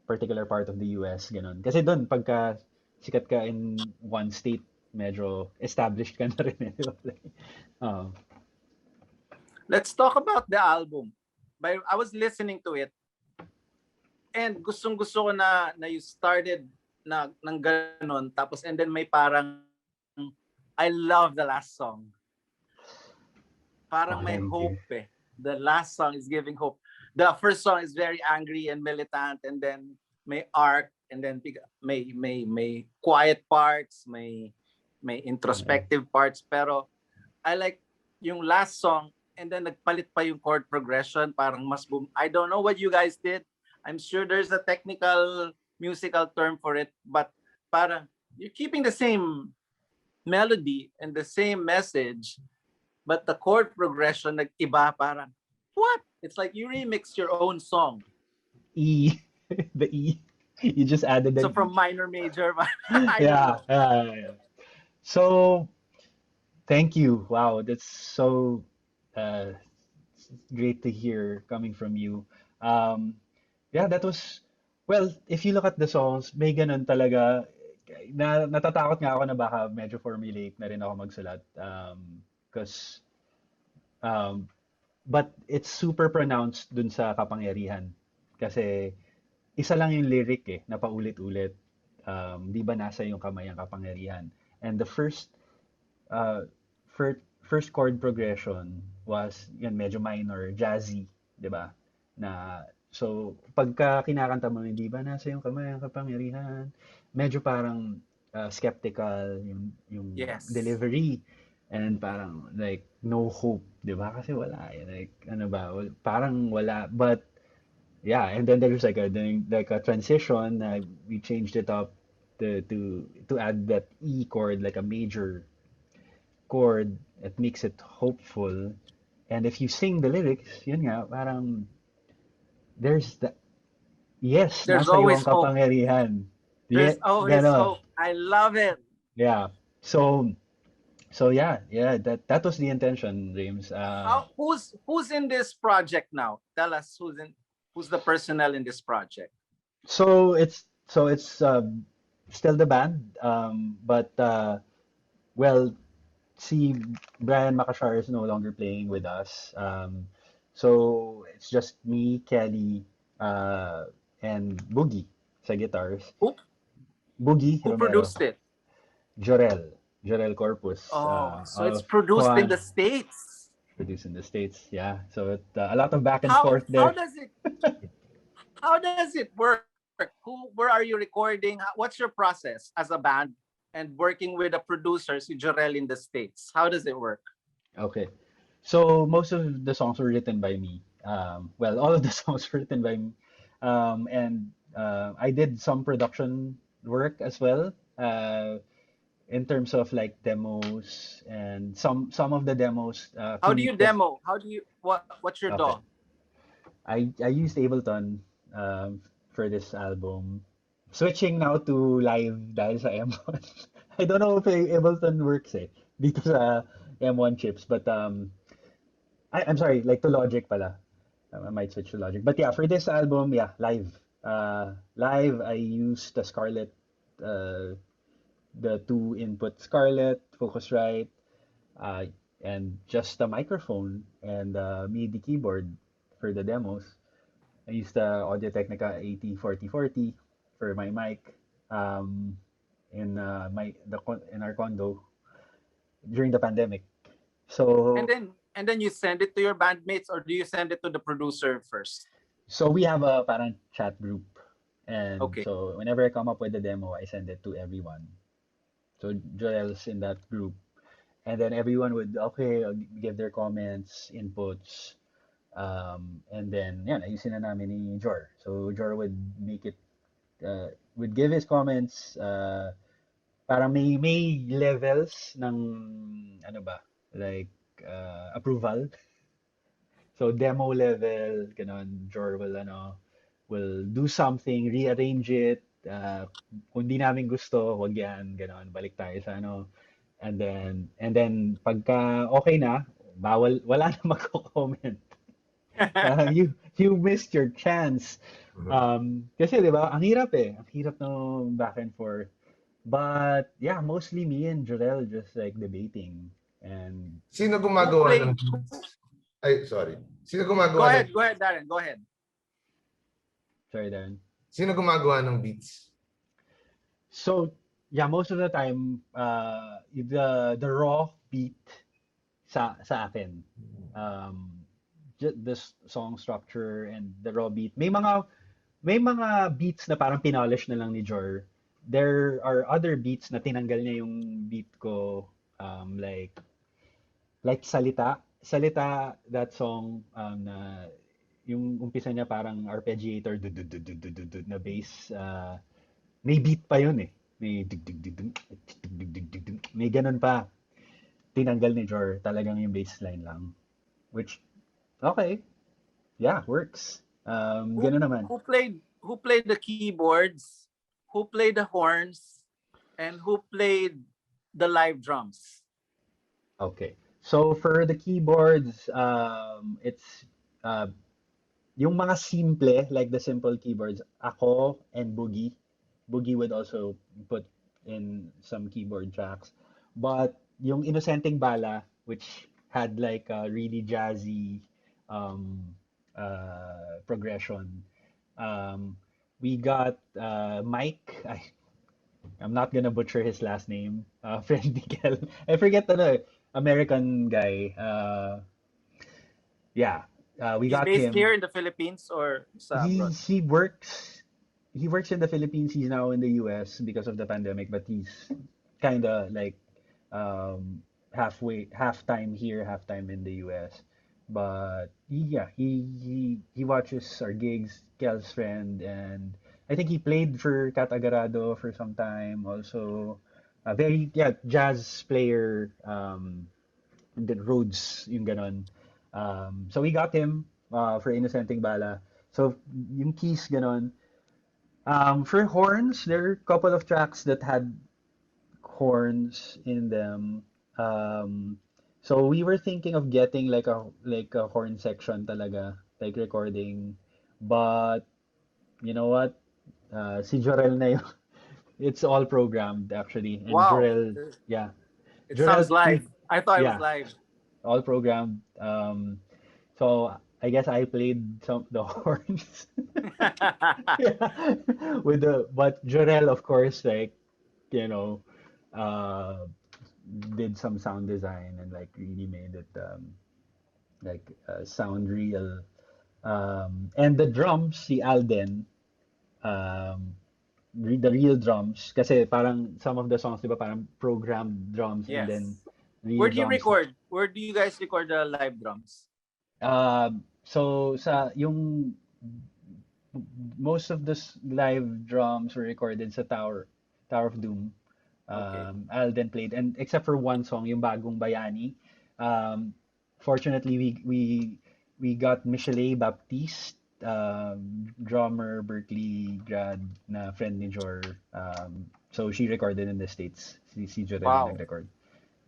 particular part of the US, ganun. Kasi doon pagka sikat ka in one state, medyo established ka na rin eh. Di ba? Let's talk about the album. I was listening to it and gustong-gusto ko na you started ng ganon tapos and then may parang I love the last song. Parang may hope eh. The last song is giving hope. The first song is very angry and militant and then may arc and then may quiet parts, may introspective parts pero I like yung last song and then nagpalit pa yung chord progression parang mas boom. I don't know what you guys did. I'm sure there's a technical musical term for it but parang you're keeping the same melody and the same message but the chord progression nag-iba parang what? It's like you remixed your own song. The E. You just added So an from E. minor major. Yeah. So thank you. Wow, that's so uh, great to hear coming from you. Yeah, that was well, if you look at the songs, may ganun talaga natatakot nga ako na baka medyo formulaic na rin ako magsulat. Because but it's super pronounced dun sa kapangyarihan. Kasi isa lang yung lyric na paulit-ulit. Di ba nasa yung kamay ang kapangyarihan? And the uh, first chord progression was yun, medyo minor, jazzy, di ba? So pagka kinakanta mo, hindi ba nasa yung kamay ang kapangyarihan? Medyo parang skeptical yung Yes. delivery. And parang like no hope, 'di ba? Kasi wala like ano ba, parang wala but yeah, and then there's like a transition we changed it up to add that E chord like a major chord that makes it hopeful. And if you sing the lyrics, yun nga, parang there's the yes, There's nasa iyo always ang hope. kapangyarihan. There's always ganon. hope. I love it. Yeah. So yeah, that was the intention, James. Who's in this project now? Tell us who's the personnel in this project. So it's still the band, but well, see, Brian Makashar is no longer playing with us. So it's just me, Kelly, and Boogie sa guitars. Boogie Who Romero. produced it? Jorel Corpus. So it's produced in the States. Produced in the States, yeah. So a lot of back and How forth there. how does it work? Where are you recording? What's your process as a band? and working with a producer, si Jorel in the States? How does it work? Okay. So most of the songs were written by me. Well, all of the songs were written by me. And I did some production work as well, in terms of like demos and some of the demos. How do you demo? How do you what's your Okay. DAW? I used Ableton um, for this album. Switching now to live dahil sa M1. I don't know if Ableton works dito sa M1 chips, but I'm sorry, like to Logic pala. I might switch to Logic. But yeah, for this album, yeah, live. Live, I used the Scarlett, uh, the two input Scarlett, Focusrite, uh, and just the microphone and MIDI keyboard for the demos. I used the Audio-Technica 804040 for my mic um, in our condo during the pandemic. So And then you send it to your bandmates, or do you send it to the producer first? so we have a parang chat group, and Okay. so whenever I come up with a demo, I send it to everyone. So Joel's in that group, and then everyone would give their comments, inputs, and then yeah, ayusin na namin ni Jor. So Jor would make it, would give his comments, parang may levels ng ano ba, like approval. So demo level, ganon, Jor will do something, rearrange it. Kung di namin gusto, wag yan, ganon, balik tayo sa ano. And then pagka okay na, wala na magko-comment. Parang you missed your chance. Kasi 'di ba, ang hirap Ang hirap no back and forth. But yeah, mostly me and Jorel just like debating. And Sino Who gumagawa ng played? Ay, sorry. Sino Go gumagawa ahead, ng go ahead, Darren. Go ahead. sorry, Darren. Sino gumagawa ng beats? So yeah, most of the time, the raw beat sa akin. The song structure and the raw beat. May mga beats na parang pinolosh na lang ni Jor. There are other beats na tinanggal niya yung beat ko, like Salita, that song, na yung umpisa niya parang arpeggiator na bass, may beat pa yun may dug dug dug dug, dug dug dug dug dug. May ganun pa. Tinanggal ni Jor, talagang yung bass line lang, which okay, yeah, works. Ganun naman. Who played the keyboards? Who played the horns? And who played the live drums? Okay. So for the keyboards, it's uh, yung mga simple, like the simple keyboards, ako and Boogie. Boogie would also put in some keyboard tracks. But yung Inosenteng Bala, which had like a really jazzy um, progression, we got Mike. I'm not gonna butcher his last name. Friend Miguel. I forget the American guy. Yeah, we He's got based him. here in the Philippines or sa He abroad? he works he works in the Philippines. He's now in the US because of the pandemic, but he's kind of like half time here, half time in the US. But yeah, he watches our gigs, Kel's friend, and I think he played for Cat Agarado for some time. Also, a very jazz player. The Rhodes, yung ganon. So we got him for Innocenteng Bala. So yung keys ganon. For horns, there are a couple of tracks that had horns in them. So we were thinking of getting like a horn section talaga, like recording. But you know what? Si Jorel na yung, it's all programmed actually. And Wow. Jorel, yeah. It Jorel, sounds live. I thought it was yeah, live. all programmed. So I guess I played some the horns. Yeah. But Jorel, of course, like, you know, uh did some sound design and like really made it sound real. And the drums, si Alden, um the real drums. Kasi parang some of the songs, di ba, parang programmed drums and then Yes. real Where do you drums. record? Where do you guys record the live drums? So yung most of the live drums were recorded sa Tower of Doom. Okay. Alden played, and except for one song, yung Bagong Bayani. Um, Fortunately, we got Michelet Baptiste, drummer, Berkeley grad na friend ni Jor. So she recorded in the States. Si Jor rin yung Wow. nag-record.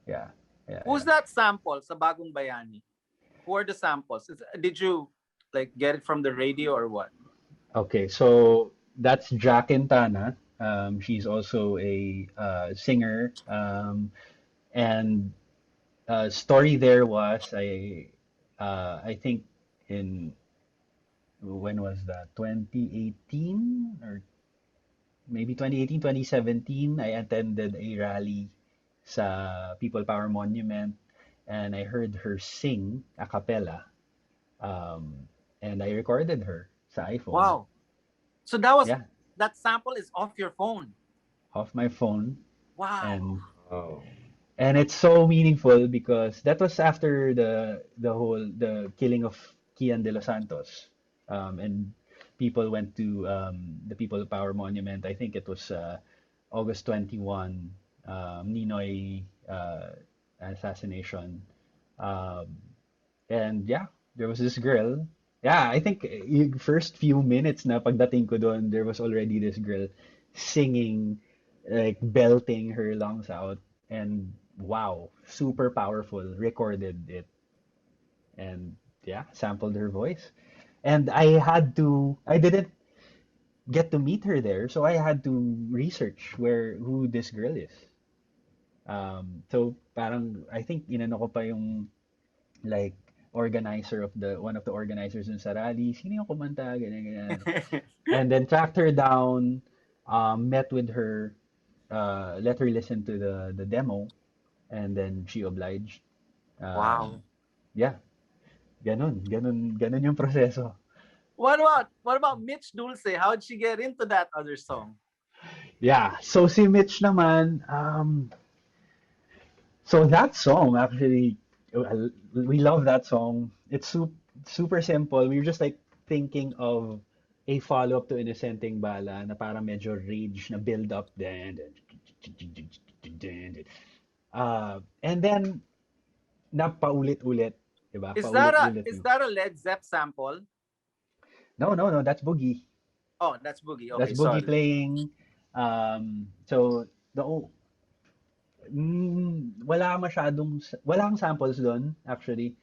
Yeah. Who's that sample sa Bagong Bayani? Who are the samples? Did you like get it from the radio or what? Okay, so that's Jack Quintana. She's also a singer. And story there was I think in when was that? 2018 or maybe 2018, 2017. I attended a rally sa People Power Monument and I heard her sing a cappella. And I recorded her sa iPhone. Wow. So that sample is off your phone. Off my phone. Wow. And it's so meaningful because that was after the killing of Kian de los Santos, and people went to the People Power Monument. I think it was August 21, Ninoy assassination, um, and yeah, there was this girl. Yeah, I think yung first few minutes na pagdating ko doon, there was already this girl singing, like belting her lungs out, and wow, super powerful. Recorded it, and yeah, sampled her voice. And I didn't get to meet her there, so I had to research who this girl is. So parang I think inano ko pa yung like organizer of the one of the organizers ng sa rally, sino yung kumanta, ganyan, ganyan. And then tracked her down, met with her, let her listen to the demo, and then she obliged. Wow. Yeah, ganun yung proseso. What about Mitch Dulce? How did she get into that other song? Yeah, so si Mitch naman, so that song actually, we love that song. It's super simple. We were just like thinking of a follow-up to Inosenteng Bala na parang medyo rage na build up then. And then napaulit-ulit, diba? Is Paulit-ulit. that a Led Zepp sample? No, that's Boogie. Oh, that's Boogie. Okay, That's Boogie sorry. playing. So walang samples doon actually.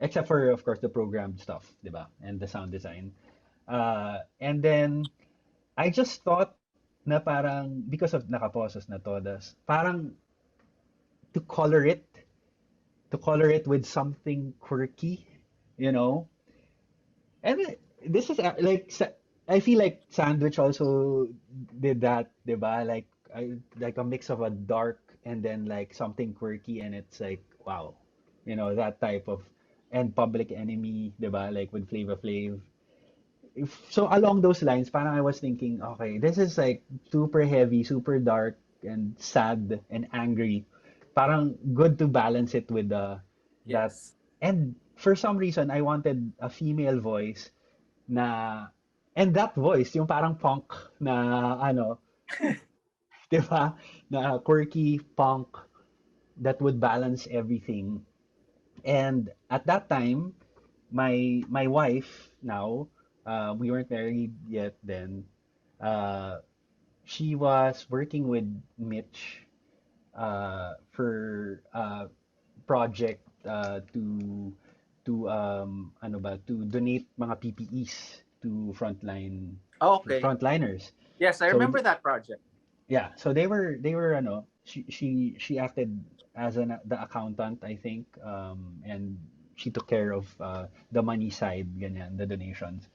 Except for of course the programmed stuff, 'di ba? And the sound design. And then I just thought na parang because of nakaposes na todas, parang to color it with something quirky, you know. And this is I feel like Sandwich also did that, 'di ba? Like a mix of a dark and then like something quirky, and it's like wow, you know, that type of, and Public Enemy, 'di ba? Like with Flava Flav. So along those lines, parang I was thinking, okay, this is like super heavy, super dark and sad and angry. Parang good to balance it with that. Yes. And for some reason, I wanted a female voice na, and that voice, yung parang punk na ano, di ba? Na quirky punk that would balance everything. And at that time, my wife now, we weren't married yet then. She was working with Mitch for project to donate mga PPEs to Oh, okay. frontliners. Yes, I So remember that project. yeah, so they were she acted as the accountant, I think, and she took care of the money side, ganyan, the donations.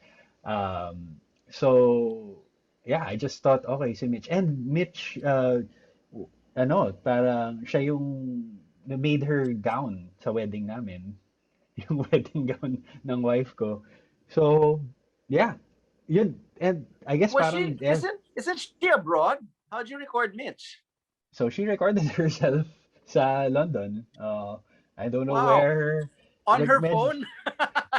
So yeah, I just thought okay si Mitch, and Mitch parang siya yung made her gown sa wedding namin, yung wedding gown ng wife ko. So yeah, Yun, and I guess Was parang, she isn't she abroad? How'd you record Mitch? so she recorded herself sa London. I don't know Wow. where, On like her phone?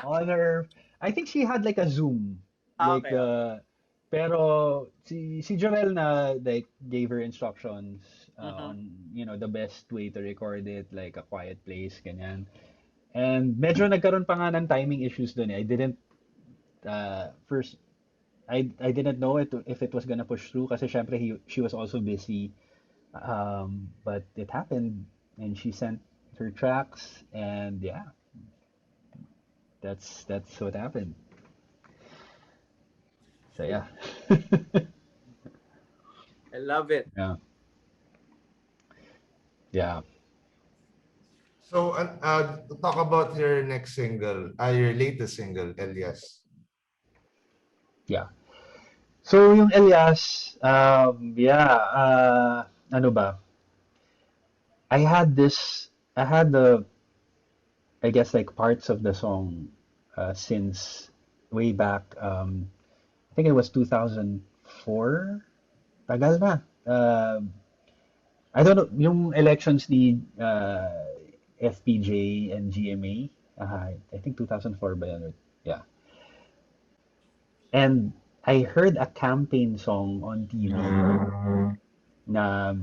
on her, I think she had like a Zoom, like Okay. pero si Joel na like gave her instructions Mhm. on the best way to record it, like a quiet place, ganyan. And medyo nagkaroon pa nga ng timing issues dun eh. I didn't first I didn't know if it was gonna push through kasi syempre she was also busy. But it happened and she sent her tracks and yeah, that's what happened. So yeah. I love it. Yeah. Yeah. So, talk about your next single, your latest single, Elias. Yeah. So yung Elias, yeah, ano ba? I had I guess like parts of the song since way back, I think it was 2004. Tagal na. I don't know, yung elections ni FPJ and GMA, I think 2004 ba yun? Yeah. And I heard a campaign song on TV na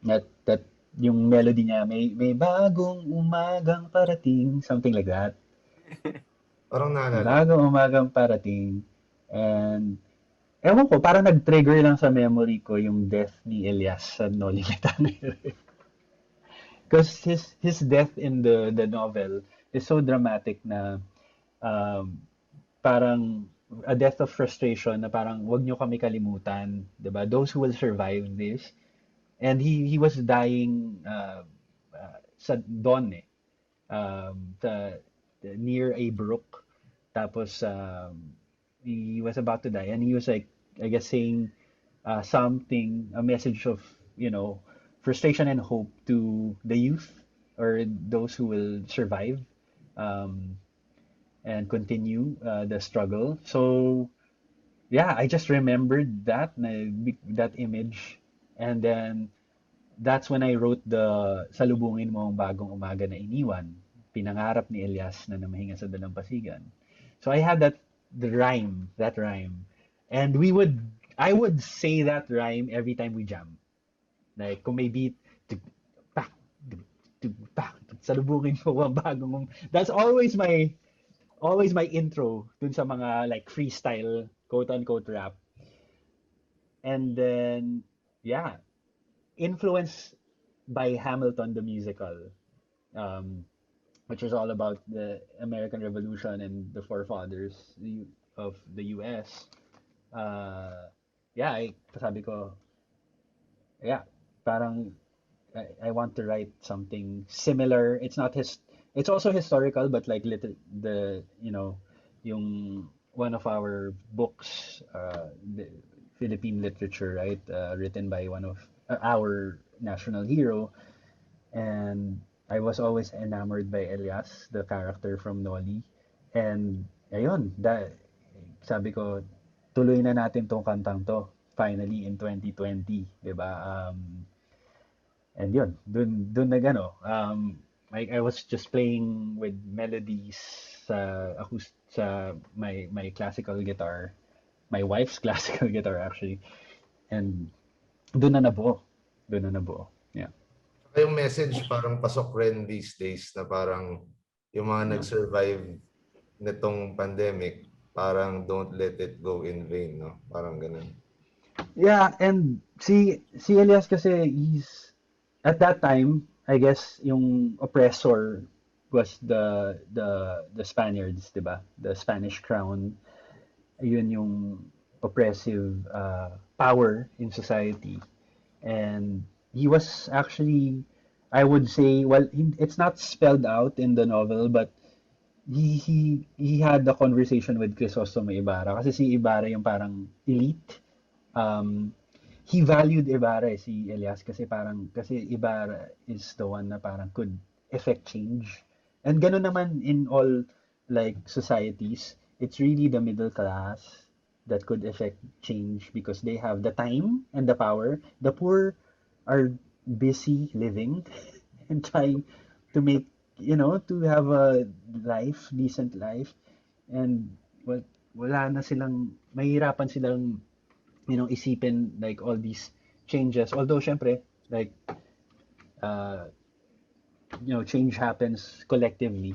that yung melody niya may bagong umagang parating, something like that. Parang May naalala. bagong umagang parating. And ewan ko, parang nag-trigger lang sa memory ko yung death ni Elias sa No Limitang. Because his death in the novel is so dramatic na um, parang a death of frustration na parang wag nyo kami kalimutan, 'di ba? Those who will survive this. And he was dying sa dawn eh. Near a brook. Tapos he was about to die and he was like I guess saying something, a message of, frustration and hope to the youth or those who will survive um, and continue the struggle. So yeah, I just remembered that image, and then that's when I wrote the Salubungin mo ang bagong umaga na iniwan, pinangarap ni Elias na namahinga sa dalampasigan. So I had that rhyme, and I would say that rhyme every time we jam. Like kung may beat, tug, pak, pak, salubungin mo ang bagong, that's always my intro dun sa mga like freestyle quote unquote rap. And then yeah, influenced by Hamilton the musical, um, which was all about the American Revolution and the forefathers of the US. Yeah, sabi ko, yeah, parang I want to write something similar. It's also historical, but like yung one of our books, the Philippine literature, right, written by one of our national hero. And I was always enamored by Elias, the character from Noli. And ayun, sabi ko, tuloy na natin tong kantang to finally in 2020, 'di ba? And yun, dun na gano. I was just playing with melodies sa my classical guitar, my wife's classical guitar actually. And dun na nabuo. Dun na nabuo. Yeah. Saka yung message parang pasok rin these days na parang yung mga nag-survive nitong pandemic, parang don't let it go in vain, no? Parang ganun. Yeah, and si Elias kasi at that time, I guess yung oppressor was the Spaniards, 'di ba? The Spanish crown. Yun yung oppressive power in society. And he was actually, I would say, well, it's not spelled out in the novel, but he had a conversation with Crisostomo Ibarra kasi si Ibarra yung parang elite. Um, he valued Ibarra si Elias kasi Ibarra is the one na parang could effect change. And ganun naman in all like societies, it's really the middle class that could affect change because they have the time and the power. The poor are busy living and trying to make, to have a life, decent life. And wala na silang, mahirapan silang, isipin like all these changes. Although, syempre, like, uh, change happens collectively.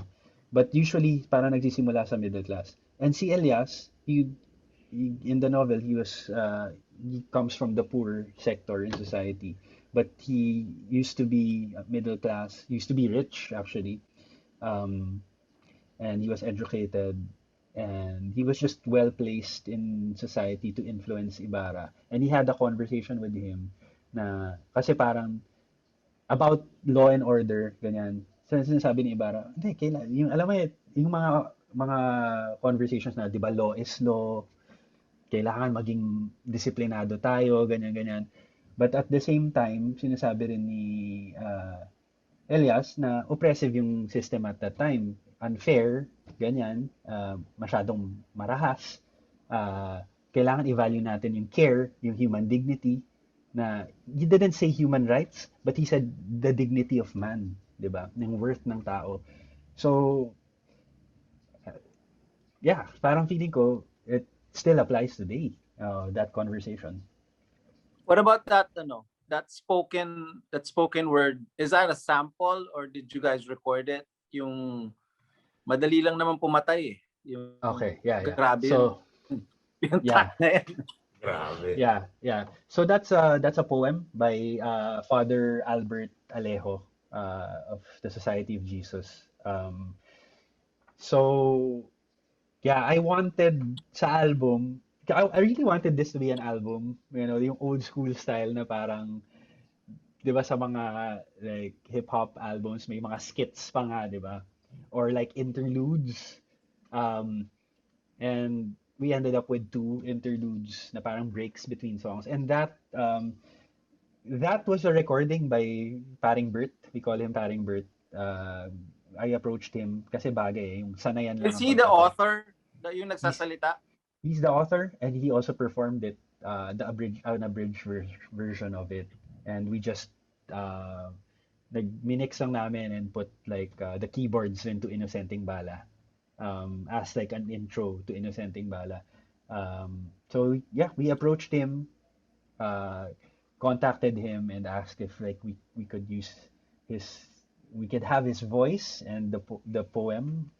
But usually, parang nagsisimula sa middle class. And si Elias, in the novel, he comes from the poor sector in society. But he used to be middle class, used to be rich, actually. Um, and he was educated. And he was just well placed in society to influence Ibarra. And he had a conversation with him na, kasi parang, about law and order, ganyan. Sinasabi ni Ibarra, hindi, yung, alam mo yung mga conversations na, di ba, law is law, kailangan maging disiplinado tayo, ganyan, ganyan. But at the same time, sinasabi rin ni Elias na oppressive yung system at that time. Unfair, ganyan, masyadong marahas. Kailangan i-value natin yung care, yung human dignity, na he didn't say human rights, but he said the dignity of man, di ba? Yung worth ng tao. So, yeah, parang feeling ko, it still applies today, that conversation. What about that spoken word? Is that a sample or did you guys record it? Yung madali lang naman pumatay eh. Yung, okay, yeah. Grabe so, yung yeah. na yan. Grabe. Yeah. So that's a poem by Father Albert Alejo of the Society of Jesus. So yeah, I wanted sa album, I really wanted this to be an album, yung old school style na parang, 'di ba, sa mga like hip hop albums may mga skits pa nga, 'di ba? Or like interludes. And we ended up with 2 interludes na parang breaks between songs. And that was a recording by Paring Bert. We call him Paring Bert. I approached him kasi bagay, yung sanayan lang Is ang he the pagkakanta. author? Yung nagsasalita? He's the author and he also performed it, the unabridged version of it. And we just minix lang namin and put like the keyboards into Innocenting Bala, as like an intro to Innocenting Bala. So yeah, we approached him, contacted him and asked if like we could use we could have his voice and the poem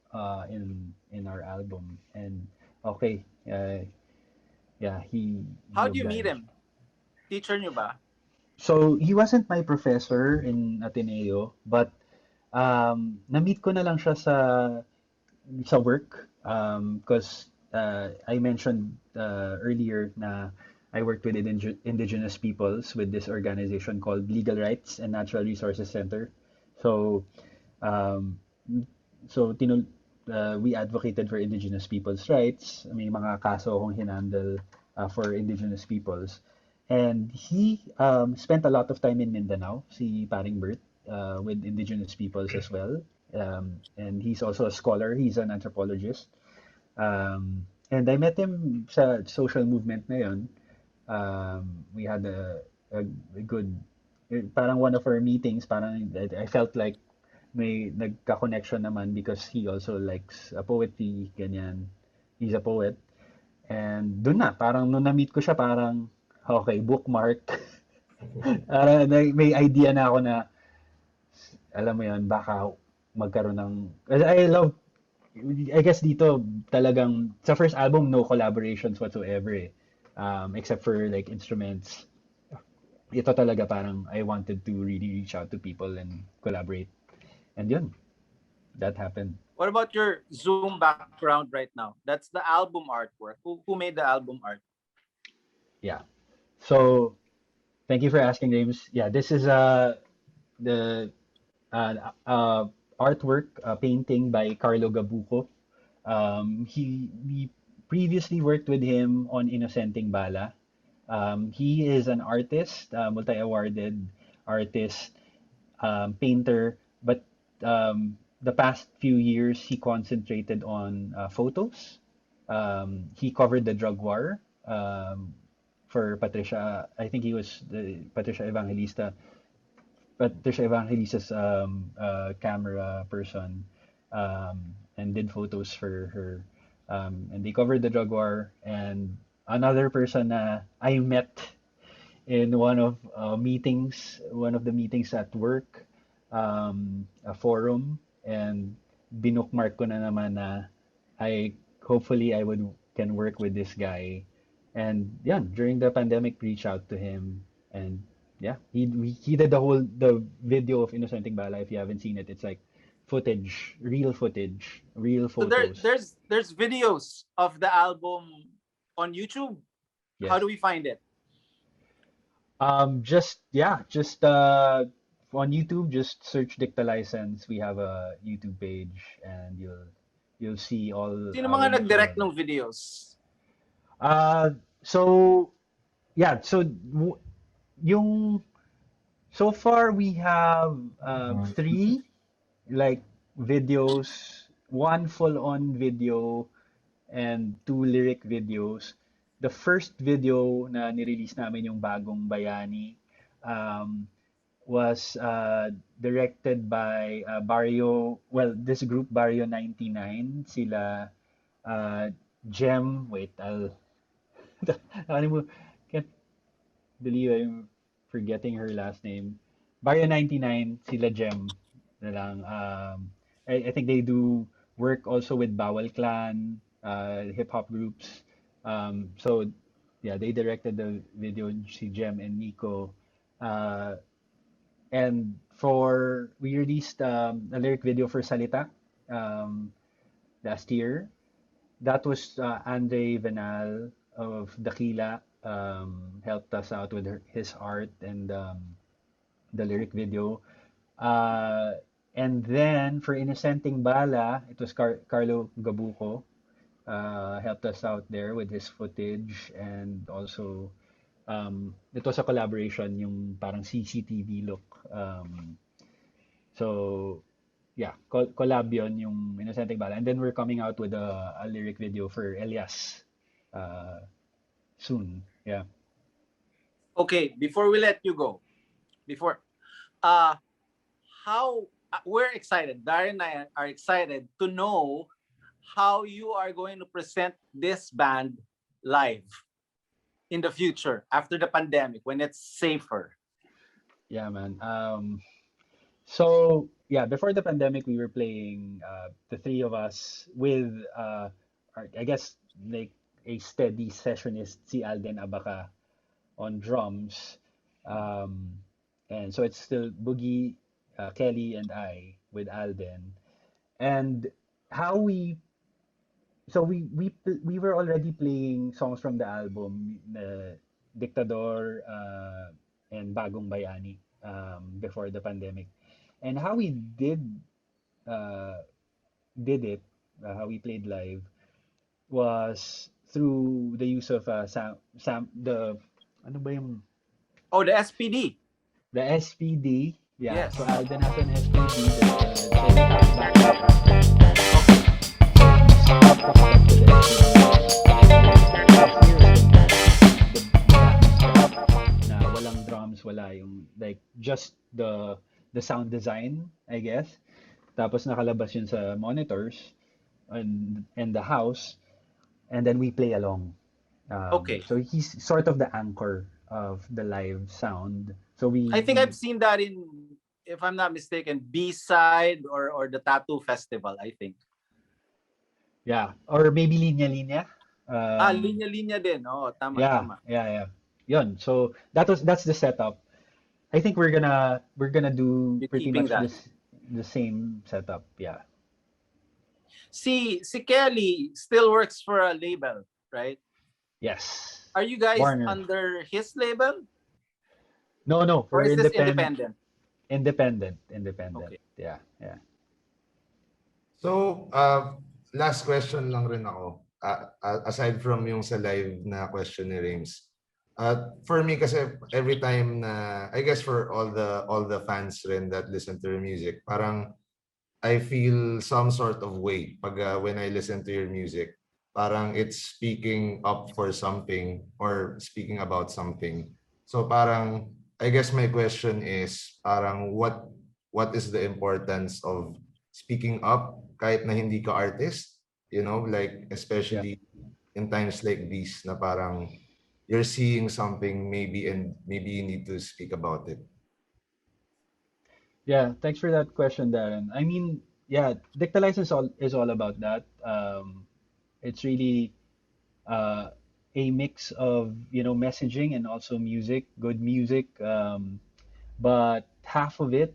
in our album. And okay, yeah, How do you meet obliged. him? Teacher nyo ba? So he wasn't my professor in Ateneo, but na-meet ko na lang siya sa work, because I mentioned earlier na I worked with indigenous peoples with this organization called Legal Rights and Natural Resources Center. So we advocated for indigenous people's rights. May mga kaso akong hinandle for indigenous peoples. And he spent a lot of time in Mindanao, si Paring Bert, with indigenous peoples as well. And he's also a scholar. He's an anthropologist. And I met him sa social movement na yun. We had a good, parang one of our meetings, parang I felt like may nagka-connection naman because he also likes poetry, ganyan. He's a poet. And dun na, parang nung na-meet ko siya, parang, okay, bookmark. May idea na ako na, alam mo yun, baka magkaroon ng, I guess dito talagang, sa first album, no collaborations whatsoever eh. Except for like instruments. Ito talaga parang I wanted to really reach out to people and collaborate. And yun, that happened. What about your Zoom background right now? That's the album artwork. Who made the album art? Yeah. So, thank you for asking, James. Yeah, this is the artwork, painting by Carlo Gabuco. We previously worked with him on Innocenting Bala. He is an artist, multi-awarded artist, painter, but the past few years he concentrated on photos. He covered the drug war for Patricia. I think he was the Patricia Evangelista's camera person, and did photos for her. And they covered the drug war. And another person na I met in one of the meetings at work, a forum, and binookmark ko na naman na hopefully I would can work with this guy. And yeah, during the pandemic, reach out to him, and yeah, he did the video of Innocenting Bala. If you haven't seen it, it's like real footage, real So photos. there's videos of the album on YouTube. Yes. How do we find it? Just on YouTube, just search Dicta License. We have a YouTube page, and you'll see all Sino our mga nag-direct material. ng videos? So yeah, yung so far we have three like videos, one full-on video and two lyric videos. The first video na nirelease namin, yung Bagong Bayani, um, was directed by this group Barrio 99, sila Gem, wait, ano mo, can't believe I'm forgetting her last name. Barrio 99, sila Gem na lang. I think they do work also with Bawal Clan, hip hop groups. So yeah, they directed the video, si Gem and Nico. And we released a lyric video for Salita last year. That was Andre Venal of Dakila, helped us out with his art and the lyric video. And then for Innocenting Bala, it was Carlo Gabuco, helped us out there with his footage, and also it was a collaboration, yung parang CCTV look. So yeah, collab yun, yung Innocenting Bala. And then we're coming out with a lyric video for Elias soon. Yeah. Okay, before we let you go, we're excited. Daren and I are excited to know how you are going to present this band live in the future after the pandemic when it's safer. Yeah, man. So yeah, before the pandemic, we were playing, the three of us with I guess like a steady sessionist, si Alden Abaca on drums, and so it's still Boogie, Kelly, and I with Alden. And how we were already playing songs from the album, Dictador, and Bagong Bayani, before the pandemic. And how we uh, did it, how we played live, was through the use of the ano ba yung Oh, the SPD. the SPD. Yeah, Yes. so Alden has an SPD, the background. Na walang drums, wala yung like just the sound design, I guess. Tapos nakalabas yun sa monitors and the house, and then we play along. Okay. So he's sort of the anchor of the live sound. So I think I've seen that in, if I'm not mistaken, B-side or the Tattoo Festival, I think. Yeah, or maybe Linya Linya. Linya-linya din. Oh, tama, Yeah, tama. yeah. Yun. So that's the setup. I think we're gonna do You're pretty keeping much that. the same setup. Yeah. Si Kelly still works for a label, right? Yes. Are you guys Warner. under his label? No, Or we're is this independent? Independent. Okay. Yeah. So, last question lang rin ako. Aside from yung sa live na question ni Rayms. For me kasi every time na, I guess for all the fans rin that listen to your music, parang I feel some sort of way pag when I listen to your music. parang it's speaking up for something or speaking about something. So parang I guess my question is parang what is the importance of speaking up kahit na hindi ka artist, you know, like especially in times like these na parang you're seeing something maybe and maybe you need to speak about it. Yeah, thanks for that question, Darren. I mean, yeah, Dictalize is all about that. It's really a mix of, you know, messaging and also music, good music. But half of it,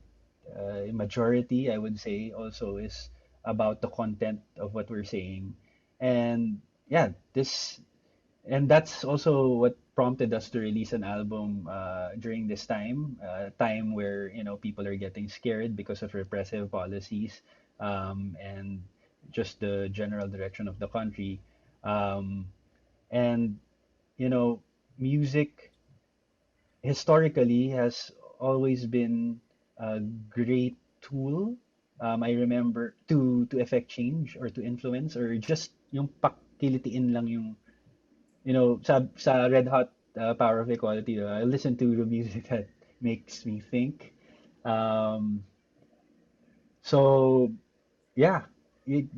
majority, I would say, also is about the content of what we're saying. And yeah, and that's also what prompted us to release an album during this time, time where, you know, people are getting scared because of repressive policies, and just the general direction of the country. Um, and you know, music historically has always been a great tool. I remember to affect change or to influence or just yung pakilitiin lang yung, you know, sa Red Hot, Power of Equality, I listen to the music that makes me think. Um, so yeah, we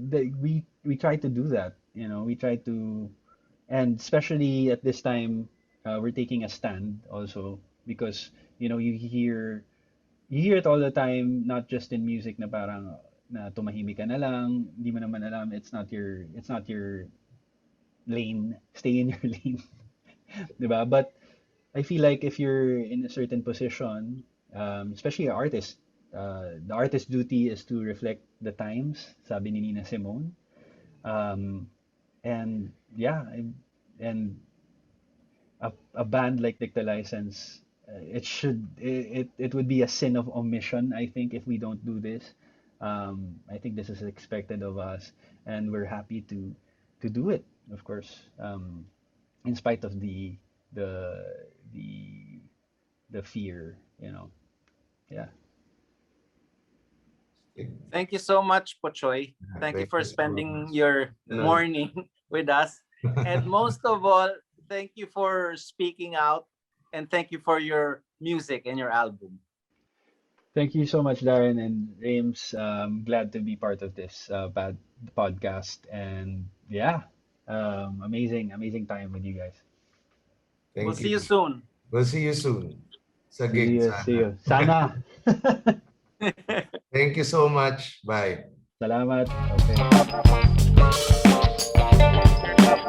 try to do that. You know, we try to, and especially at this time, we're taking a stand also because, you know, you hear it all the time, not just in music na parang na tumahimik ka na lang, hindi mo naman alam, it's not your lane, stay in your lane. Diba? But I feel like if you're in a certain position, especially an artist, the artist's duty is to reflect the times, sabi ni Nina Simone. And yeah, and a band like Dicta License, it would be a sin of omission, I think, if we don't do this. I think this is expected of us, and we're happy to do it, of course, in spite of the the the fear, you know. Yeah. Thank you so much, Pochoy. Thank you for so spending much. your No. morning with us. And most of all, thank you for speaking out and thank you for your music and your album. Thank you so much, Darren and Rames. Glad to be part of this podcast, and yeah, amazing time with you guys. We'll Thank see you you. soon. We'll see you soon. Sa See gig you, sana. see you. Sana. Thank you so much. Bye. Salamat.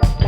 Okay.